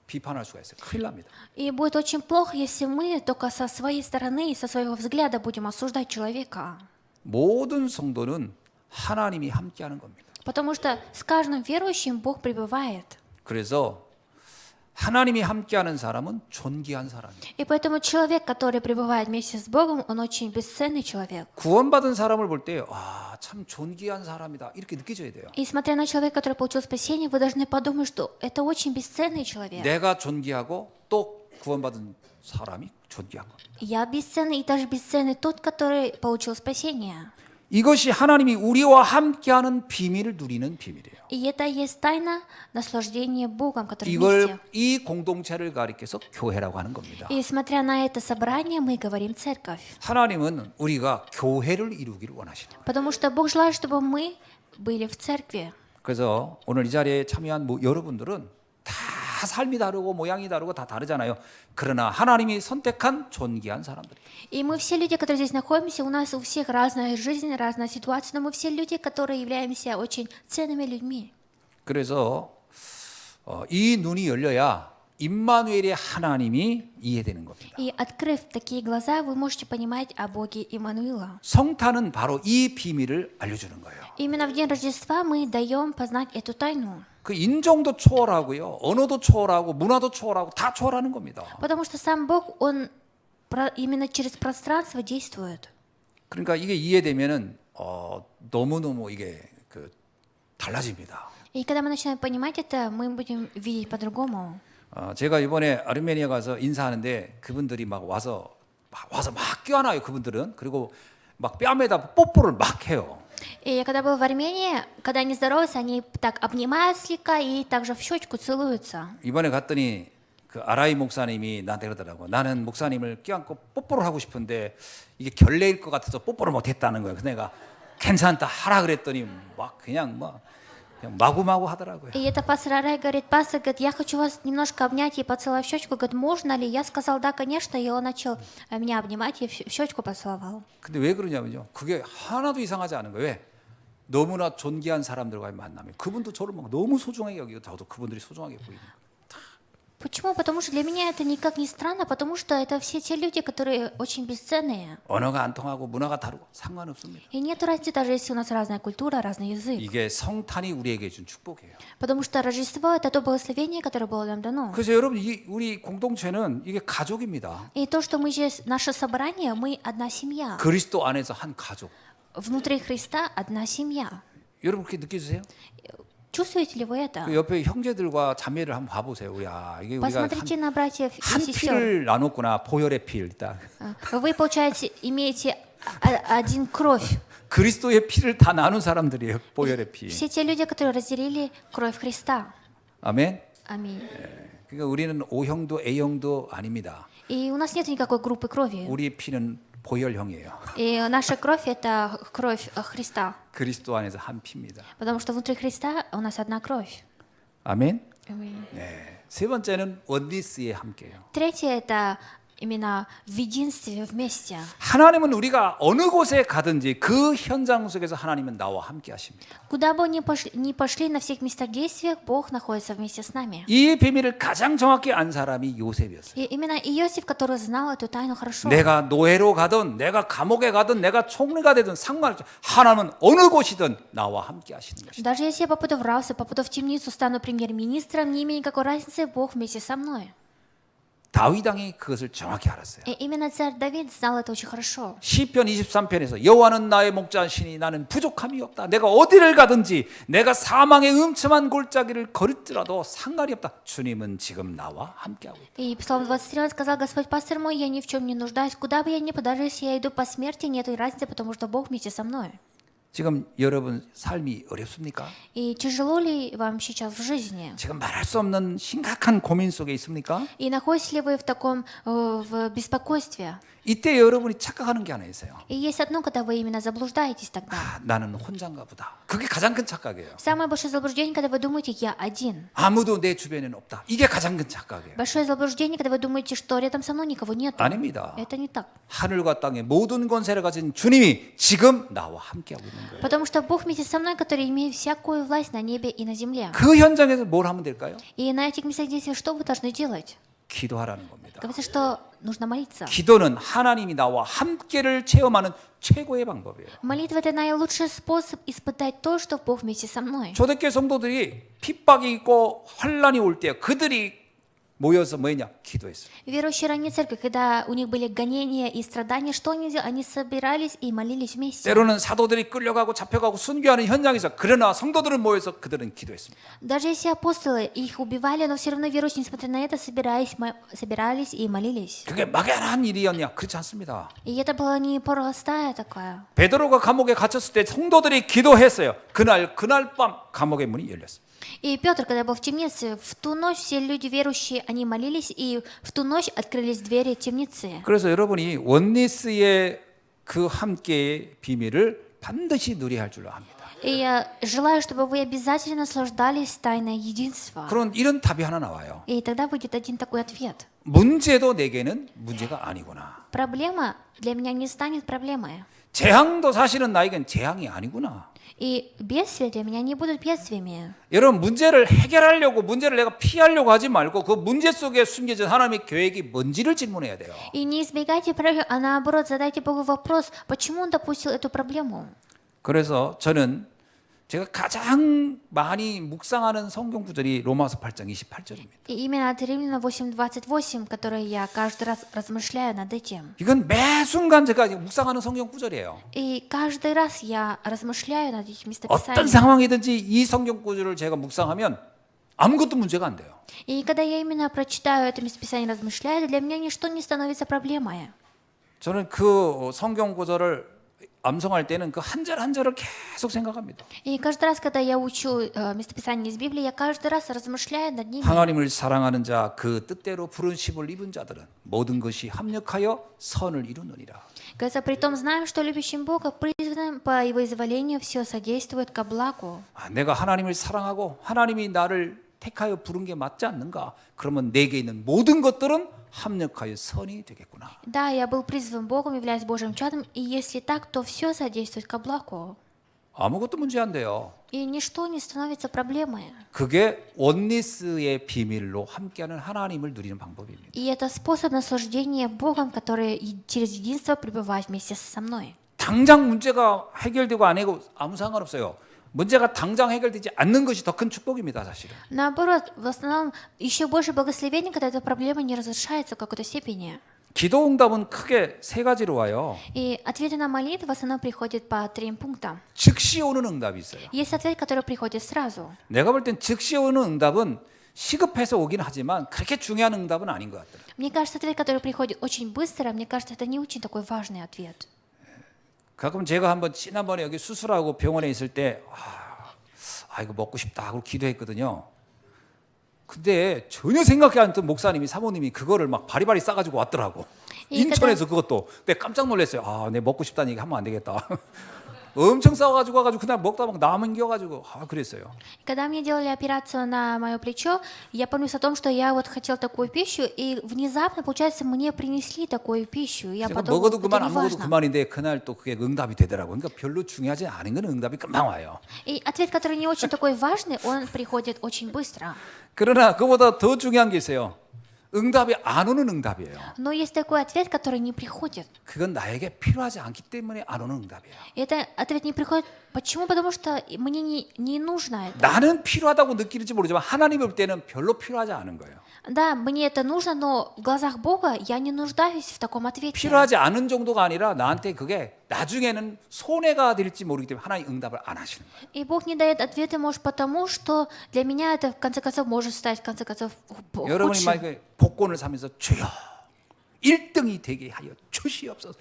비판할 수가 있어요. 큰일 납니다. И будет очень плохо, если мы только со своей стороны и со своего взгляда будем осуждать человека. 모든 성도는 하나님이 함께하는 겁니다. Потому что с каждым верующим Бог пребывает. 그래서 하나님이 함께하는 사람은 존귀한 사람이에요. И поэтому человек, который пребывает вместе с Богом, он очень бесценный человек. 구원받은 사람을 볼 때, 참 존귀한 사람이다. 이렇게 느껴져야 돼요. И смотря на человека, который получил спасение, вы должны подумать, что это очень бесценный человек. 내가 존귀하고 또 구원받은 사람이 존귀한 겁니다. Я бесценный и даже бесценный тот, который получил спасение. 이것이 하나님이 우리와 함께하는 비밀을 누리는 비밀이에요. И это и есть тайна наслаждения Богом, который 이걸 вместе. 이 공동체를 가리켜서 교회라고 하는 겁니다. И смотря на это собрание, мы говорим церковь. 하나님은 우리가 교회를 이루기를 원하시는 거예요. Потому что Бог желает, чтобы мы были в церкви. 그래서 오늘 이 자리에 참여한 여러분들은 다 삶이 다르고 모양이 다르고 다 다르잖아요. 그러나 하나님이 선택한 존귀한 사람들이에요. И мы все люди, которые здесь находимся, у нас у всех разная жизнь, разная ситуация, но мы все люди, которые являемся очень ценными людьми. 그래서 이 눈이 열려야 임마누엘의 하나님이 이해되는 겁니다. И открыв такие глаза, вы можете понимать о Боге Иммануила. 성탄은 바로 이 비밀을 알려주는 거예요. Именно в день Рождества мы даем познать эту тайну. 그 인종도 초월하고요, 언어도 초월하고, 문화도 초월하고 다 초월하는 겁니다. Потому что сам Бог, Он именно через пространство действует. 그러니까 이게 이해되면은 너무너무 이게 달라집니다. И когда мы начинаем понимать это, мы будем видеть по-другому. 제가 이번에 아르메니아 가서 인사하는데 그분들이 와서 막 껴안아요. 그분들은. 그리고 막 뺨에다 뽀뽀를 막 해요. И когда был в Армении, когда они здороваются, они так обнимают слегка и также в щечку целуются. 이번에 갔더니 그 아라이 목사님이 나한테 그러더라고. 나는 목사님을 껴안고 뽀뽀를 하고 싶은데 이게 결례일 것 같아서 뽀뽀를 못했다는 거예요. 그래서 내가 괜찮다 하라 그랬더니 그냥 마구마구 하더라고요. И это пастор Арай говорит, пастор, говорит, я хочу вас немножко обнять и поцеловать в щечку. Говорит, можно ли? Я сказал, да, конечно. И он начал меня обнимать и в щечку поцеловал. 근데 왜 그러냐면요. 그게 하나도 이상하지 않은 거예요. 왜? 너무나 존귀한 사람들과의 만남이 그분도 저를 너무 소중하게 여기고 저도 그분들이 소중하게 보이는 거예요. Почему? Потому что для меня это никак не странно, потому что это все те люди, которые очень бесценные. 언어가 안 통하고 문화가 다르고 상관없습니다. И нет разницы, даже если у нас разная культура, разный язык. 이게 성탄이 우리에게 준 축복이에요. Потому что Рождество – это то благословение, которое было нам дано. 그래서 여러분 우리 공동체는 이게 가족입니다. И то, что мы здесь, наше собрание, мы одна семья. 그리스도 안에서 한 가족. Внутри Христа одна семья. 여러분 그렇게 느끼세요? Чувствуете ли вы это? 그 옆에 형제들과 자매를 한번 봐보세요. 이게 우리가 Посмотрите на братьев и 한 сестер. 피를 나눴구나. 보혈의 피 딱. Вы, получается, имеете один кровь. 그리스도의 피를 다 나눈 사람들이에요. 보혈의 피. Все те люди, которые разделили кровь Христа. 아멘. Аминь. 그러니까 우리는 O형도 A형도 아닙니다. И у нас нет никакой группы крови. 우리의 피는 보혈형이에요. И наша кровь – это кровь Христа. 그리스도 안에서 한 피입니다. Потому что внутри Христа у нас одна кровь. 아멘. Аминь. 네. 세 번째는 원리스에 함께해요. Третье – это именно в единстве вместе. 하나님은 우리가 어느 곳에 가든지 그 현장 속에서 하나님은 나와 함께 하십니다. Куда бы ни пошли, на всех местах действиях, Бог находится вместе с нами. 이 비밀을 가장 정확히 안 사람이 요셉이었어요. И именно Иосиф, который знал эту тайну хорошо. 내가 노예로 가든 내가 감옥에 가든 내가 총리가 되든 상관없이 하나님은 어느 곳이든 나와 함께 하시는 것입니다. Даже если я попаду в рабство, попаду в темницу, стану премьер-министром, не имеет никакой разницы, Бог вместе со мной. 다윗 왕이 그것을 정확히 알았어요. И именно царь Давид знал это очень хорошо. 시편 23편에서 여호와는 나의 목자시니 나는 부족함이 없다. 내가 어디를 가든지 내가 사망의 음침한 골짜기를 걸을지라도 상관이 없다. 주님은 지금 나와 함께하고 있다. И Псалом 23 он сказал, Господь, пастырь мой, я ни в чем не нуждаюсь, куда бы я ни подажусь, я иду по смерти, нет разницы, потому что Бог вместе со мной. 지금 여러분 삶이 어렵습니까? И тяжело ли вам сейчас в жизни? 지금 말할 수 없는 심각한 고민 속에 있습니까? И находитесь ли вы в таком в беспокойстве? 이때 여러분이 착각하는 게 하나 있어요. И есть одно, когда вы именно заблуждаетесь тогда. 아, 나는 혼자인가 보다. 그게 가장 큰 착각이에요. Самое большое заблуждение, когда вы думаете, я один. 아무도 내 주변에는 없다. 이게 가장 큰 착각이에요. Большое заблуждение, когда вы думаете, что рядом со мной никого нет. 아닙니다. Это не так. 하늘과 땅의 모든 권세를 가진 주님이 지금 나와 함께하고 있는 거예요. Потому что Бог вместе со мной, который имеет всякую власть на небе и на земле. 그 현장에서 뭘 하면 될까요? И на этих местах действия что вы должны делать? 기도하라는 겁니다. Говорится, что нужно молиться. 기도는 하나님이 나와 함께를 체험하는 최고의 방법이에요. Молитва – это наилучший способ испытать то, что Бог вместе со мной. 초대교회 성도들이 핍박이 있고 환란이 올 때 그들이 모여서 뭐했냐? 기도했어요. Верующие ранней церкви, когда у них были гонения и страдания, что они делали? Они собирались и молились вместе. 때로는 사도들이 끌려가고 잡혀가고 순교하는 현장에서 그러나 성도들은 모여서 그들은 기도했습니다. Даже если апостолы их убивали, но все равно верующие, несмотря на это, собирались и молились. 그게 막연한 일이었냐? 그렇지 않습니다. И это было не простая такая. 베드로가 감옥에 갇혔을 때 성도들이 기도했어요. 그날 밤 감옥의 문이 열렸어요. И Петр, когда был в темнице, в ту ночь все люди верующие, они молились, и в ту ночь открылись двери темницы. 그래서 여러분이 원니스의 그 함께의 비밀을 반드시 누려야 할 줄로 압니다. И я желаю, чтобы вы обязательно наслаждались тайной единства. 그런 이런 답이 하나 나와요. И тогда будет один такой ответ. 문제도 내게는 문제가 아니구나. Проблема для меня не станет проблемой. 재앙도 사실은 나에겐 재앙이 아니구나. И бедствия для меня не будут бедствиями. 여러분 문제를 해결하려고 문제를 내가 피하려고 하지 말고 그 문제 속에 숨겨진 하나님의 계획이 뭔지를 질문해야 돼요. И не избегайте проблем, а наоборот задайте Богу вопрос, почему Он допустил эту проблему. 그래서 저는 제가 가장 많이 묵상하는 성경 구절이 로마서 8장 28절입니다. И именно от Римляна 8:28, который я каждый раз размышляю над этим. 이건 매 순간 제가 묵상하는 성경 구절이에요. И каждый раз я размышляю над этими 어떤 местописаниями. 상황이든지 이 성경 구절을 제가 묵상하면 아무것도 문제가 안 돼요. И когда я именно прочитаю это местописание, размышляю, для меня ничто не становится проблемой. 저는 그 성경 구절을 암송할 때는 그 한 절 한 절을 계속 생각합니다. И каждый раз, когда я учу местописание из Библии, я каждый раз размышляю над ними. 하나님을 사랑하는 자, 그 뜻대로 부르심을 입은 자들은 모든 것이 합력하여 선을 이루느니라. Говорится, притом знаем, что любящим Бога, призванным по Его изволению, все содействует ко благу. 내가 하나님을 사랑하고 하나님이 나를 택하여 부른 게 맞지 않는가? 그러면 내게 있는 모든 것들은 합력하여 선이 되겠구나. Да, я был призван Богом, являюсь Божьим чадом, и если так, то все содействует ко благу. 아무것도 문제 안 돼요. И ничто не становится проблемой. 그게 원리스의 비밀로 함께하는 하나님을 누리는 방법입니다. И это способ наслаждения Богом, который через единство пребывает вместе со мной. 당장 문제가 해결되고 안 해도 아무 상관없어요. 문제가 당장 해결되지 않는 것이 더 큰 축복입니다, 사실은. Наоборот, в основном еще больше благословений, когда эта проблема не разрешается в какой-то степени. 기도 응답은 크게 세 가지로 와요. И ответы на молитвы в основном приходят по 3 пунктам. 즉시 오는 응답이 있어요. Есть ответ, который приходит сразу. 내가 볼 땐 즉시 오는 응답은 시급해서 오긴 하지만 그렇게 중요한 응답은 아닌 것 같더라고요. Мне кажется, ответ, который приходит очень быстро, мне кажется, это не очень такой важный ответ. 가끔 제가 지난번에 여기 수술하고 병원에 있을 때 이거 먹고 싶다 하고 기도했거든요. 근데 전혀 생각지 않던 목사님이 사모님이 그거를 막 바리바리 싸가지고 왔더라고. 인천에서 그것도. 근데 깜짝 놀랐어요. 내 먹고 싶다는 얘기 하면 안 되겠다. 엄청 싸워가지고 와가지고 그냥 먹다 막 남은겨가지고 그랬어요. Когда мне делали операцию на мое плечо, я помню о том, что я вот хотел такую пищу, и внезапно, получается, мне принесли такую пищу. Я 제가 подумала, 먹어도 это 그만 не 안 먹어도 важно. 그만인데 그날 또 그게 응답이 되더라고요. 그러니까 별로 중요하지 않은 건 응답이 금방 와요. И ответ, который не очень такой важный, он приходит очень быстро. 그러나 그보다 더 중요한 게 있어요. 응답이 안 오는 응답이에요. Но есть такой ответ, который не приходит. 그건 나에게 필요하지 않기 때문에 안 오는 응답이에요. И этот ответ не приходит. Почему? Потому что мне не нужно это. 나는 필요하다고 느끼는지 모르지만 하나님 볼 때는 별로 필요하지 않은 거예요. Да, мне это нужно, но в глазах Бога я не нуждаюсь в таком ответе. 필요하지 않은 정도가 아니라 나한테 그게 나중에는 손해가 될지 모르기 때문에 하나님 응답을 안 하시는 거예요. И Бог не дает ответы, может, потому что для меня это, в конце концов, может стать, в конце концов, 여러분이 худшим. 만약에 복권을 사면서 주여 1등이 되게 하여 주시옵소서.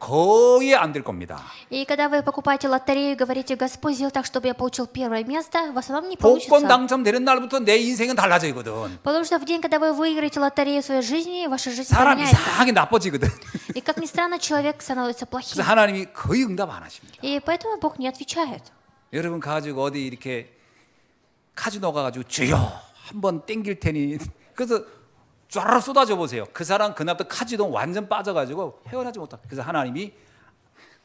거의 안 될 겁니다. И когда вы покупаете лотерею и говорите, Господь, сделал так, чтобы я получил первое место, в основном не 복권 получится. 당첨되는 날부터 내 인생은 달라지거든. Потому что в день, когда вы выиграете лотерею в своей жизни, ваша жизнь 사람 поменяется. 이상하게 나빠지거든. И как ни странно, человек становится плохим. 그래서 하나님이 거의 응답 안 하십니다. И поэтому Бог не отвечает. 여러분 가지고 어디 이렇게 카지노 가가지고 주여 한번 땡길 테니 그래서 쫙 쏟아져 보세요. 그 사람 그날부터 카지노 완전 빠져가지고 헤어나지 못하. 그래서 하나님이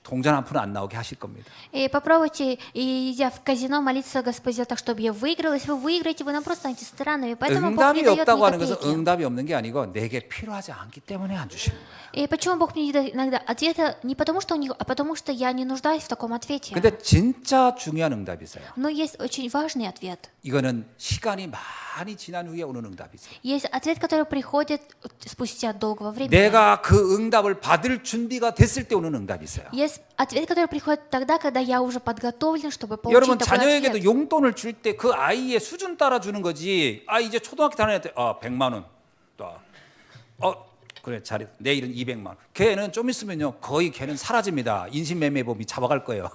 동전 한 푼 안 나오게 하실 겁니다. И попробуйте, и идя в казино, молиться, Господь, сделал так, чтобы я выиграл. Если вы выиграете, вы наоборот станете странными. Поэтому Бог не 응답이 дает 없다고 мне 하는 것은 копейки. 응답이 없는 게 아니고 내게 필요하지 않기 때문에 안 주시는 거예요. И почему Бог мне не дает иногда ответа? Не потому, что у них, а потому, что я не нуждаюсь в таком ответе. 근데 진짜 중요한 응답이 있어요. Но есть очень важный ответ. 이거는 시간이 많이 지난 후에 오는 응답이 있어요. Есть ответ, который приходит спустя долгого времени. 내가 그 응답을 받을 준비가 됐을 때 오는 응답이 있어요. Есть ответ, который приходит тогда, когда я уже подготовлен, чтобы получить 여러분 такой 자녀에게도 ответ. 용돈을 줄 때 그 아이의 수준 따라 주는 거지. 아 이제 초등학교 다닐 때 100만 원. 그래 잘해. 내일은 200만 원. 걔는 좀 있으면요 거의 걔는 사라집니다. 인신매매범이 잡아갈 거예요.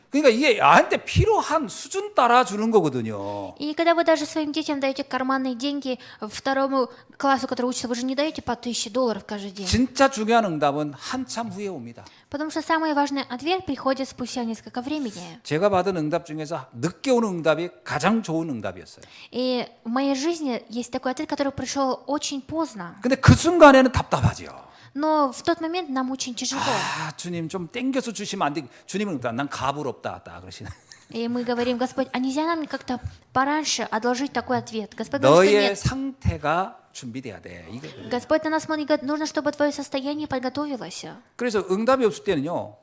그러니까 이게 아한테 필요한 수준 따라 주는 거거든요. И когда вы даже своим детям даете карманные деньги второму классу, который учится, вы же не даете по $1000 каждый день. 진짜 중요한 응답은 한참 후에 옵니다. Потому что самый важный ответ приходит спустя несколько времени. 제가 받은 응답 중에서 늦게 오는 응답이 가장 좋은 응답이었어요. И в моей жизни есть такой ответ, который пришел очень поздно. 근데 그 순간에는 답답하죠. Но в тот момент нам очень тяжело. 아 주님 좀 땡겨서 주시면 안 돼. 주님은 난 갑을 없다 그러시네. И мы говорим, Господь, а нельзя нам как-то пораньше отложить такой ответ? Господь говорит, что 너의 нет. 상태가 준비돼야 돼. 이거. Господь на нас смотрит, говорит, нужно, чтобы твое состояние подготовилось. 그래서 응답이 없을 때는요.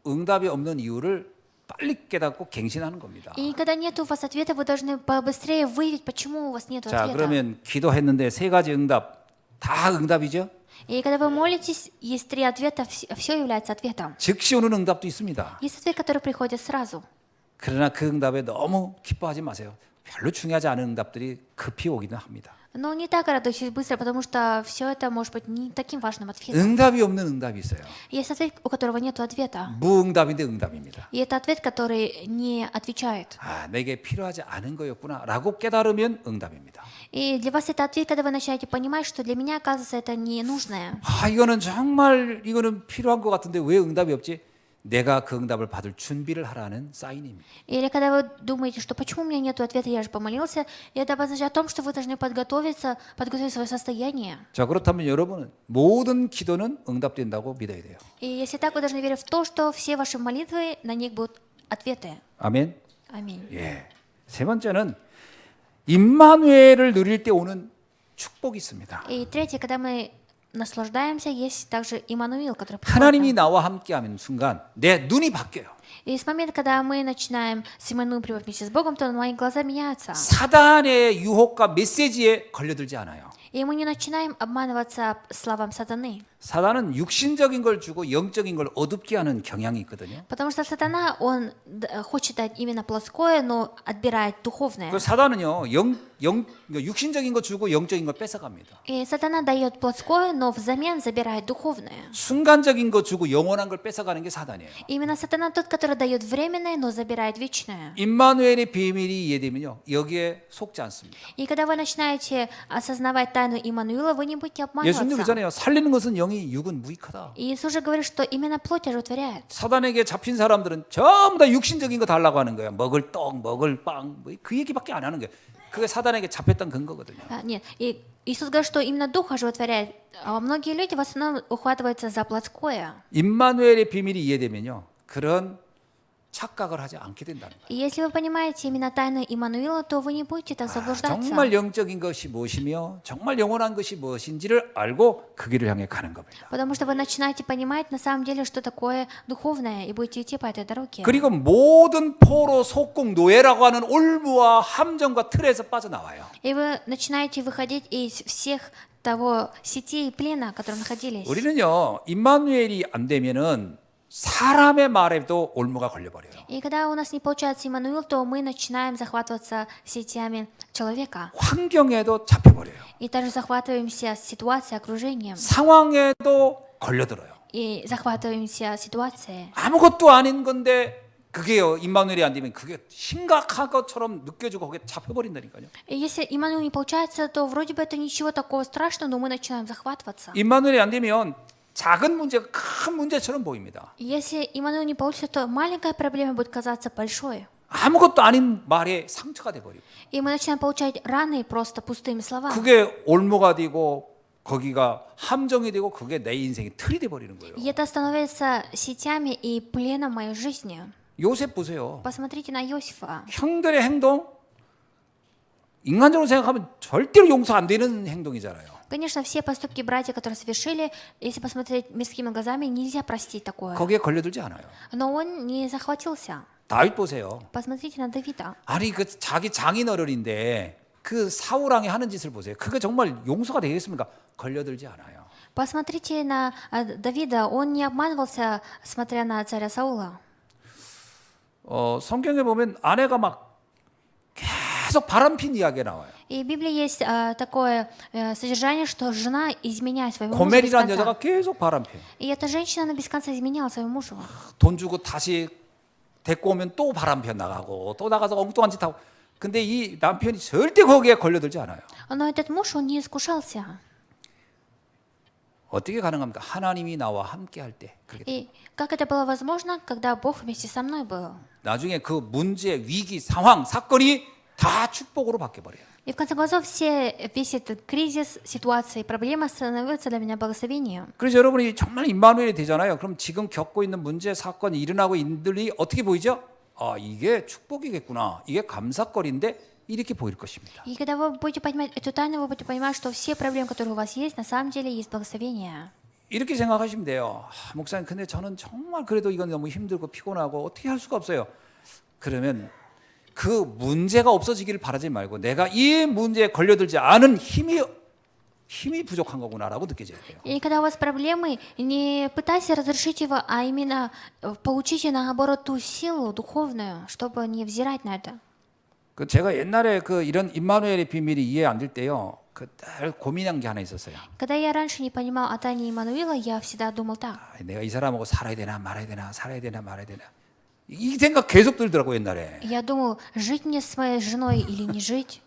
응답이 없는 이유를 빨리 깨닫고 갱신하는 겁니다. И когда нет у вас ответа, вы должны побыстрее выявить, почему у вас нет 자, ответа. 그러면 기도했는데 세 가지 응답 다 응답이죠? И когда вы молитесь, есть 3 ответа, все является ответом. 즉시 오는 응답도 있습니다. Есть ответ, который приходит сразу. 그러나 그 응답에 너무 기뻐하지 마세요. 별로 중요하지 않은 응답들이 급히 오기는 합니다. Но не так радуйтесь быстро, потому что все это может быть не таким важным ответом. 응답이 없는 응답이 있어요. Есть ответ, у которого нет ответа. 무응답인데 응답입니다. И это ответ, который не отвечает. 아, 내게 필요하지 않은 거였구나라고 깨달으면 응답입니다. И для вас это ответ, когда вы начинаете понимать, что для меня, оказывается, это не нужное. 아, 이거는 필요한 것 같은데 왜 응답이 없지? 내가 그 응답을 받을 준비를 하라는 사인입니다. Или когда вы думаете, что почему у меня нет ответа, я же помолился, и это обозначает о том, что вы должны подготовить свое состояние. 자, 그렇다면 여러분은 모든 기도는 응답된다고 믿어야 돼요. И если так, вы должны верить в то, что все ваши молитвы, на них будут ответы. 아멘. Аминь. 예. 세 번째는 임마누엘을 누릴 때 오는 축복이 있습니다. И третье, когда мы наслаждаемся, есть также Иммануил, который 하나님이 приходит. 나와 함께하는 순간 내 눈이 바뀌어요. И с момента, когда мы начинаем с Иммануилом пребывать вместе с Богом, то мои глаза меняются. 사단의 유혹과 메시지에 걸려들지 않아요. И мы не начинаем обманываться словам сатаны. 사단은 육신적인 걸 주고 영적인 걸 어둡게 하는 경향이 있거든요. Потому что сатана, он хочет дать именно плоское, но отбирает духовное. 그 사단은요, 육신적인 거 주고 영적인 걸 뺏어갑니다. И сатана дает плоское, но взамен забирает духовное. 순간적인 거 주고 영원한 걸 뺏어가는 게 사단이에요. Именно сатана тот, который дает временное, но забирает вечное. 임마누엘의 비밀이 이해되면요, 여기에 속지 않습니다. И когда вы начинаете осознавать тайну Иммануила, вы не будете 예수님 обманываться. 그러잖아요. 살리는 것은 영이, 육은 무익하다. И Иисус же говорит, что именно плоть оживотворяет. 사단에게 잡힌 사람들은 전부 다 육신적인 거 달라고 하는 거예요. 먹을 떡, 먹을 빵, 그 얘기밖에 안 하는 거예요. 그게 사단에게 잡혔던 근거거든요. Нет, и Иисус говорит, что именно дух оживотворяет. А многие люди в основном ухватываются за плотское. 임마누엘의 비밀이 이해되면요, 그런 착각을 하지 않게 된다는 거예요. И если вы понимаете именно тайну Иммануила, то вы не будете так заблуждаться. 정말 영적인 것이 무엇이며 정말 영원한 것이 무엇인지를 알고 그 길을 향해 가는 겁니다. Потому что вы начинаете понимать на самом деле, что такое духовное, и будете идти по этой дороге. 그리고 모든 포로 속국 노예라고 하는 올무와 함정과 틀에서 빠져나와요. И вы начинаете выходить из всех того сети и плена, в котором находились. 우리는요, 임마누엘이 안 되면은 사람의 말에도 올무가 걸려버려요. И когда у нас не получается Иммануил, то мы начинаем захватываться сетями человека. 환경에도 잡혀버려요. И также захватываемся ситуацией, окружением. 상황에도 걸려들어요. и захватываемся ситуацией. 아무것도 아닌 건데 그게요 임마누엘이 안 되면 그게 심각한 것처럼 느껴지고 거기에 잡혀버린다니까요. И если Иммануил не получается, то вроде бы это ничего такого страшного, но мы начинаем захватываться. 임마누엘이 안 되면 작은 문제가 큰 문제처럼 보입니다. И если Иммануил не получится, то маленькая проблема будет казаться большой. 아무것도 아닌 말에 상처가 돼버리고 И мы начинаем получать раны просто пустыми словами. 그게 올무가 되고 거기가 함정이 되고 그게 내 인생의 틀이 돼버리는 거예요. И это становится сетями и пленом моей жизни. 요셉 보세요. Посмотрите на Иосифа. 형들의 행동 인간적으로 생각하면 절대로 용서 안 되는 행동이잖아요. Конечно, все поступки братья, которые совершили, если посмотреть мирскими глазами, нельзя простить такое. 거기에 걸려들지 않아요. Но он не захватился. 다윗 보세요. Посмотрите на Давида. 아니 그 자기 장인 어른인데 그 사울왕이 하는 짓을 보세요. 그게 정말 용서가 되겠습니까? 걸려들지 않아요. Посмотрите на Давида. Он не обманывался, смотря на царя Саула. 성경에 보면 아내가 막 계속 바람핀 이야기가 나와요. И в Библии есть такое содержание, что жена изменяет своему мужу без 고멜이라는 конца. 여자가 계속 바람펴. И эта женщина, она без конца изменяла своему мужу. 돈 주고 다시 데리고 오면 또 바람펴 나가고 또 나가서 엉뚱한 짓 하고. 근데 이 남편이 절대 거기에 걸려들지 않아요. Но этот муж, он не искушался. 어떻게 가능합니까? 하나님이 나와 함께 할 때. 그렇게 И как это было возможно, когда Бог вместе со мной был? 나중에 그 문제, 위기, 상황, 사건이 다 축복으로 바뀌어버려요. И в конце концов, весь этот кризис, ситуация и проблема становятся для меня благословением. 그래서 여러분이 정말 임마누엘이 되잖아요. 그럼 지금 겪고 있는 문제, 사건이 일어나고 있는 일이 어떻게 보이죠? 아, 이게 축복이겠구나. 이게 감사거리인데 이렇게 보일 것입니다. И когда вы будете понимать эту тайну, вы будете понимать, что все проблемы, которые у вас есть, на самом деле есть благословение. 이렇게 생각하시면 돼요. 목사님, 근데 저는 정말 그래도 이건 너무 힘들고 피곤하고 어떻게 할 수가 없어요. 그러면 그 문제가 없어지기를 바라지 말고 내가 이 문제에 걸려들지 않은 힘이 부족한 거구나라고 느껴져야 돼요. И когда у вас проблемы, не пытайся разрешить его, а именно получите, наоборот, ту силу духовную, чтобы не взирать на это. 그 제가 옛날에 그 이런 임마누엘의 비밀이 이해 안 될 때요. 그 늘 고민한 게 하나 있었어요. Когда я раньше не понимал о тайне Иммануила, я всегда думал так. 아, 내가 이 사람하고 살아야 되나 말아야 되나 살아야 되나 말아야 되나 이 생각 계속 들더라고 옛날에. Я думал, жить мне с моей женой или не жить.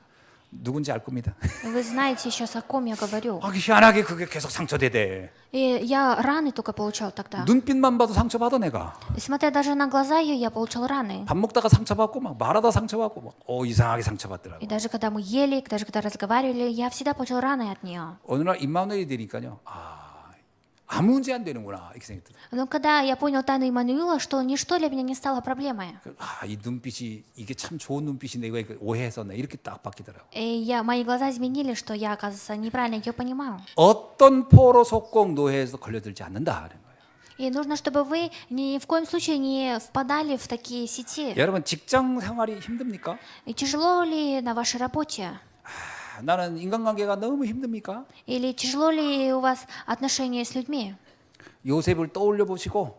누군지 알 겁니다. Вы знаете сейчас, о ком я говорю. 아, 희한하게 그게 계속 상처되대. И я раны только получал тогда. 눈빛만 봐도 상처받아 내가. И смотря даже на глаза ее, я получал раны. 밥 먹다가 상처받고 막 말하다 상처받고 막 이상하게 상처받더라고. И даже когда мы ели, даже когда разговаривали, я всегда получал раны от нее. 어느 날 임마누엘이 되니까요. 아무 문제 안 되는구나 이렇게 생각했더라고요. Но когда я понял тайну Иммануила, что ничто для меня не стало проблемой. 이 눈빛이 이게 참 좋은 눈빛인데 이거 오해했었네 이렇게 딱 바뀌더라고. И мои глаза изменили, что я, оказывается, неправильно ее понимал. 어떤 포로 속공 노예에서 걸려들지 않는다 하는 거예요. И нужно, чтобы вы ни в коем случае не впадали в такие сети. 여러분 직장 생활이 힘듭니까? И тяжело ли на вашей работе? 나는 인간관계가 너무 힘듭니까? Или тяжело ли у вас отношения с людьми? 요셉을 떠올려 보시고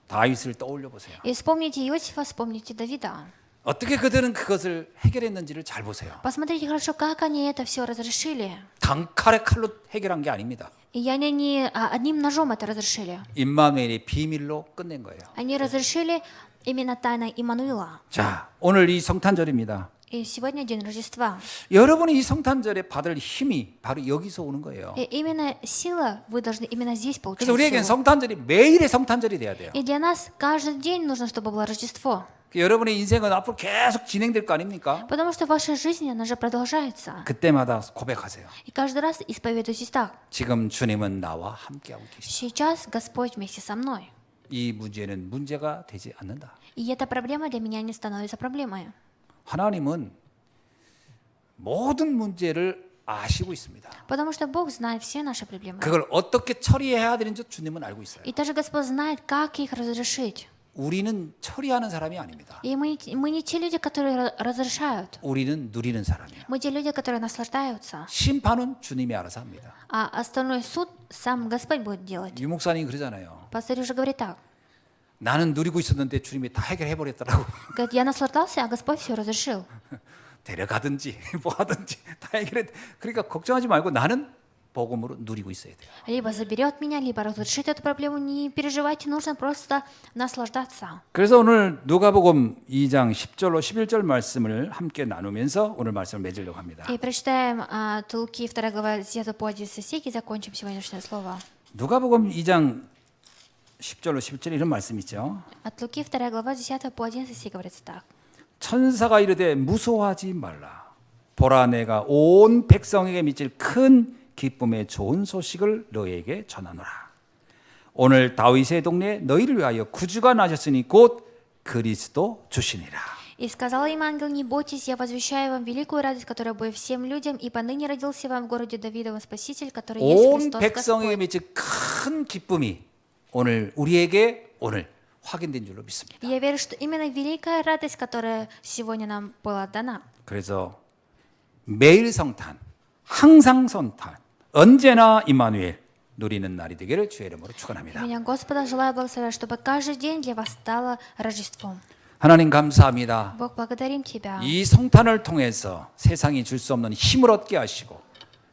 다윗을 떠올려 보세요. И вспомните Иосифа, вспомните Давида. 어떻게 그들은 그것을 해결했는지를 잘 보세요. Посмотрите хорошо, как они это все разрешили. 단칼에 칼로 해결한 게 아닙니다. И они не одним ножом это разрешили. 임마누엘의 비밀로 끝낸 거예요. Они разрешили именно тайной Иммануила. 자, 오늘 이 성탄절입니다. И сегодня день Рождества. 여러분이 이 성탄절에 받을 힘이 바로 여기서 오는 거예요. И именно сила вы должны именно здесь получать. 그래서 우리에겐 силу. 성탄절이 매일의 성탄절이 돼야 돼요. И для нас каждый день нужно, чтобы было Рождество. 여러분의 인생은 앞으로 계속 진행될 거 아닙니까? Потому что ваша жизнь, она же продолжается. 그때마다 고백하세요. И каждый раз исповедуйтесь так. 지금 주님은 나와 함께하고 계시다. Сейчас Господь вместе со мной. 이 문제는 문제가 되지 않는다. И эта проблема для меня не становится проблемой. 하나님은 모든 문제를 아시고 있습니다. Потому что Бог знает все наши проблемы. 그걸 어떻게 처리해야 되는지 주님은 알고 있어요. И даже Господь знает, как их разрешить. 우리는 처리하는 사람이 아닙니다. И мы не те люди, которые разрешают. 우리는 누리는 사람이에요. Мы те люди, которые наслаждаются. 심판은 주님이 알아서 합니다. А остальной суд сам Господь будет делать. 유 목사님이 그러잖아요. Пастор уже говорит так. 나는 누리고 있었는데 주님이 다 해결해 버렸더라고. Говорит, я наслаждался, а Господь все разрешил. 데려가든지 뭐 하든지 다 해결해. 그러니까 걱정하지 말고 나는 복음으로 누리고 있어야 돼요. Либо заберет меня, либо разрешит эту проблему. Не переживайте, нужно просто наслаждаться. 그래서 오늘 누가복음 2장 10절로 11절 말씀을 함께 나누면서 오늘 말씀을 맺으려고 합니다. И прочитаем от Луки 2 глава 10 по 11 стих и закончим сегодняшнее слово. 누가복음 2장 10절로 11절 이런 말씀 있죠. От Луки 2 глава 10 по 11 стих говорится так. 천사가 이르되 무서워하지 말라. 보라 내가 온 백성에게 미칠 큰 기쁨의 좋은 소식을 너희에게 전하노라. 오늘 다윗의 동네에 너희를 위하여 구주가 나셨으니 곧 그리스도 주시니라. И сказал им ангел: не бойтесь, я возвещаю вам великую радость, которая будет всем людям, и поныне родился вам в городе Давидовом Спаситель, который есть 온 Христос 백성에게 Господь. 미칠 큰 기쁨이 오늘 우리에게 오늘 확인된 줄로 믿습니다. И я верю, что именно великая радость, которая сегодня нам была дана. 그래서 매일 성탄, 항상 성탄, 언제나 임마누엘 누리는 날이 되기를 주의 이름으로 축원합니다. Меня Господа желаю благословить, чтобы каждый день для вас стало Рождеством. 하나님 감사합니다. Бог, благодарим Тебя. 이 성탄을 통해서 세상이 줄 수 없는 힘을 얻게 하시고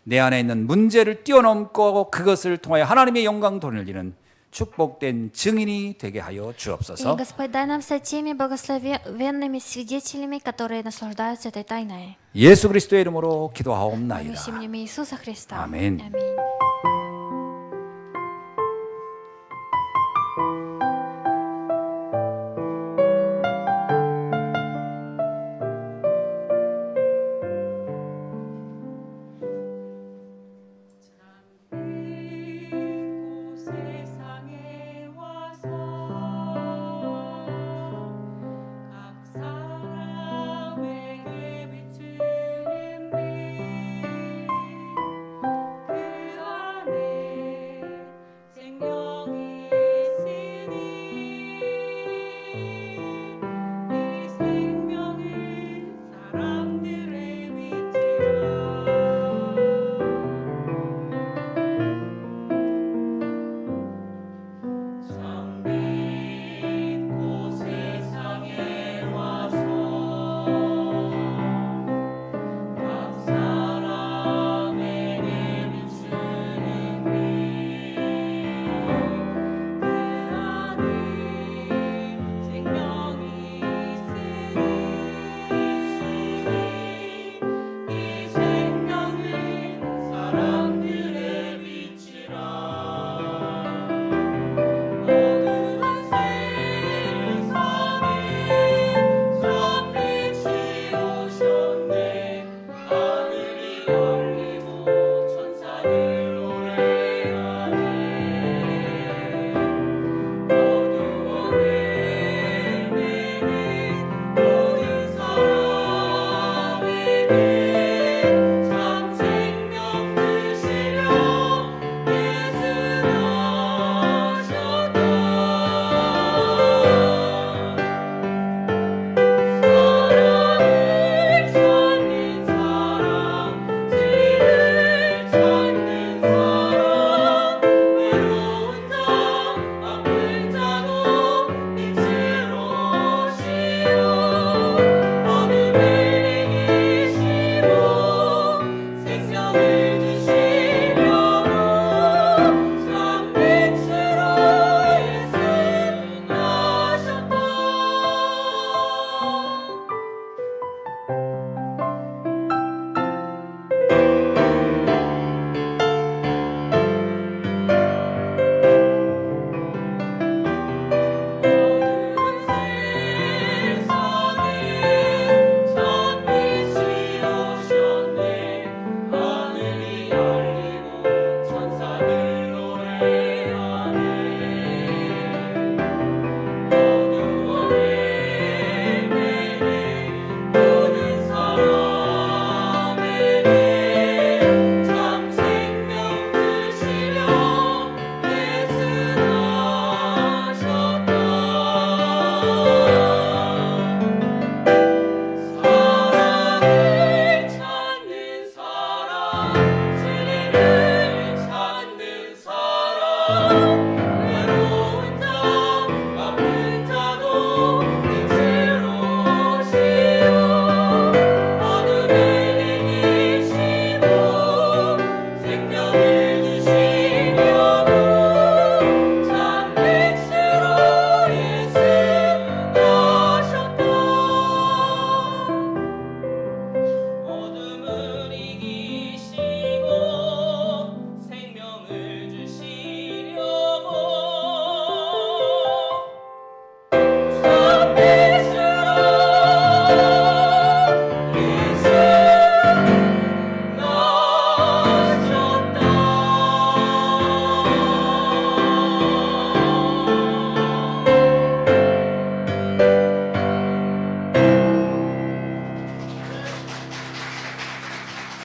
내 안에 있는 문제를 뛰어넘고 그것을 통하여 하나님의 영광 돌리는 축복된 증인이 되게 하여 И, 주옵소서. Господь, дай нам стать теми благословенными свидетелями, которые наслаждаются этой тайной. 예수 그리스도의 이름으로 Во 기도하옵나이다. имя Иисуса Христа. 아멘. Аминь.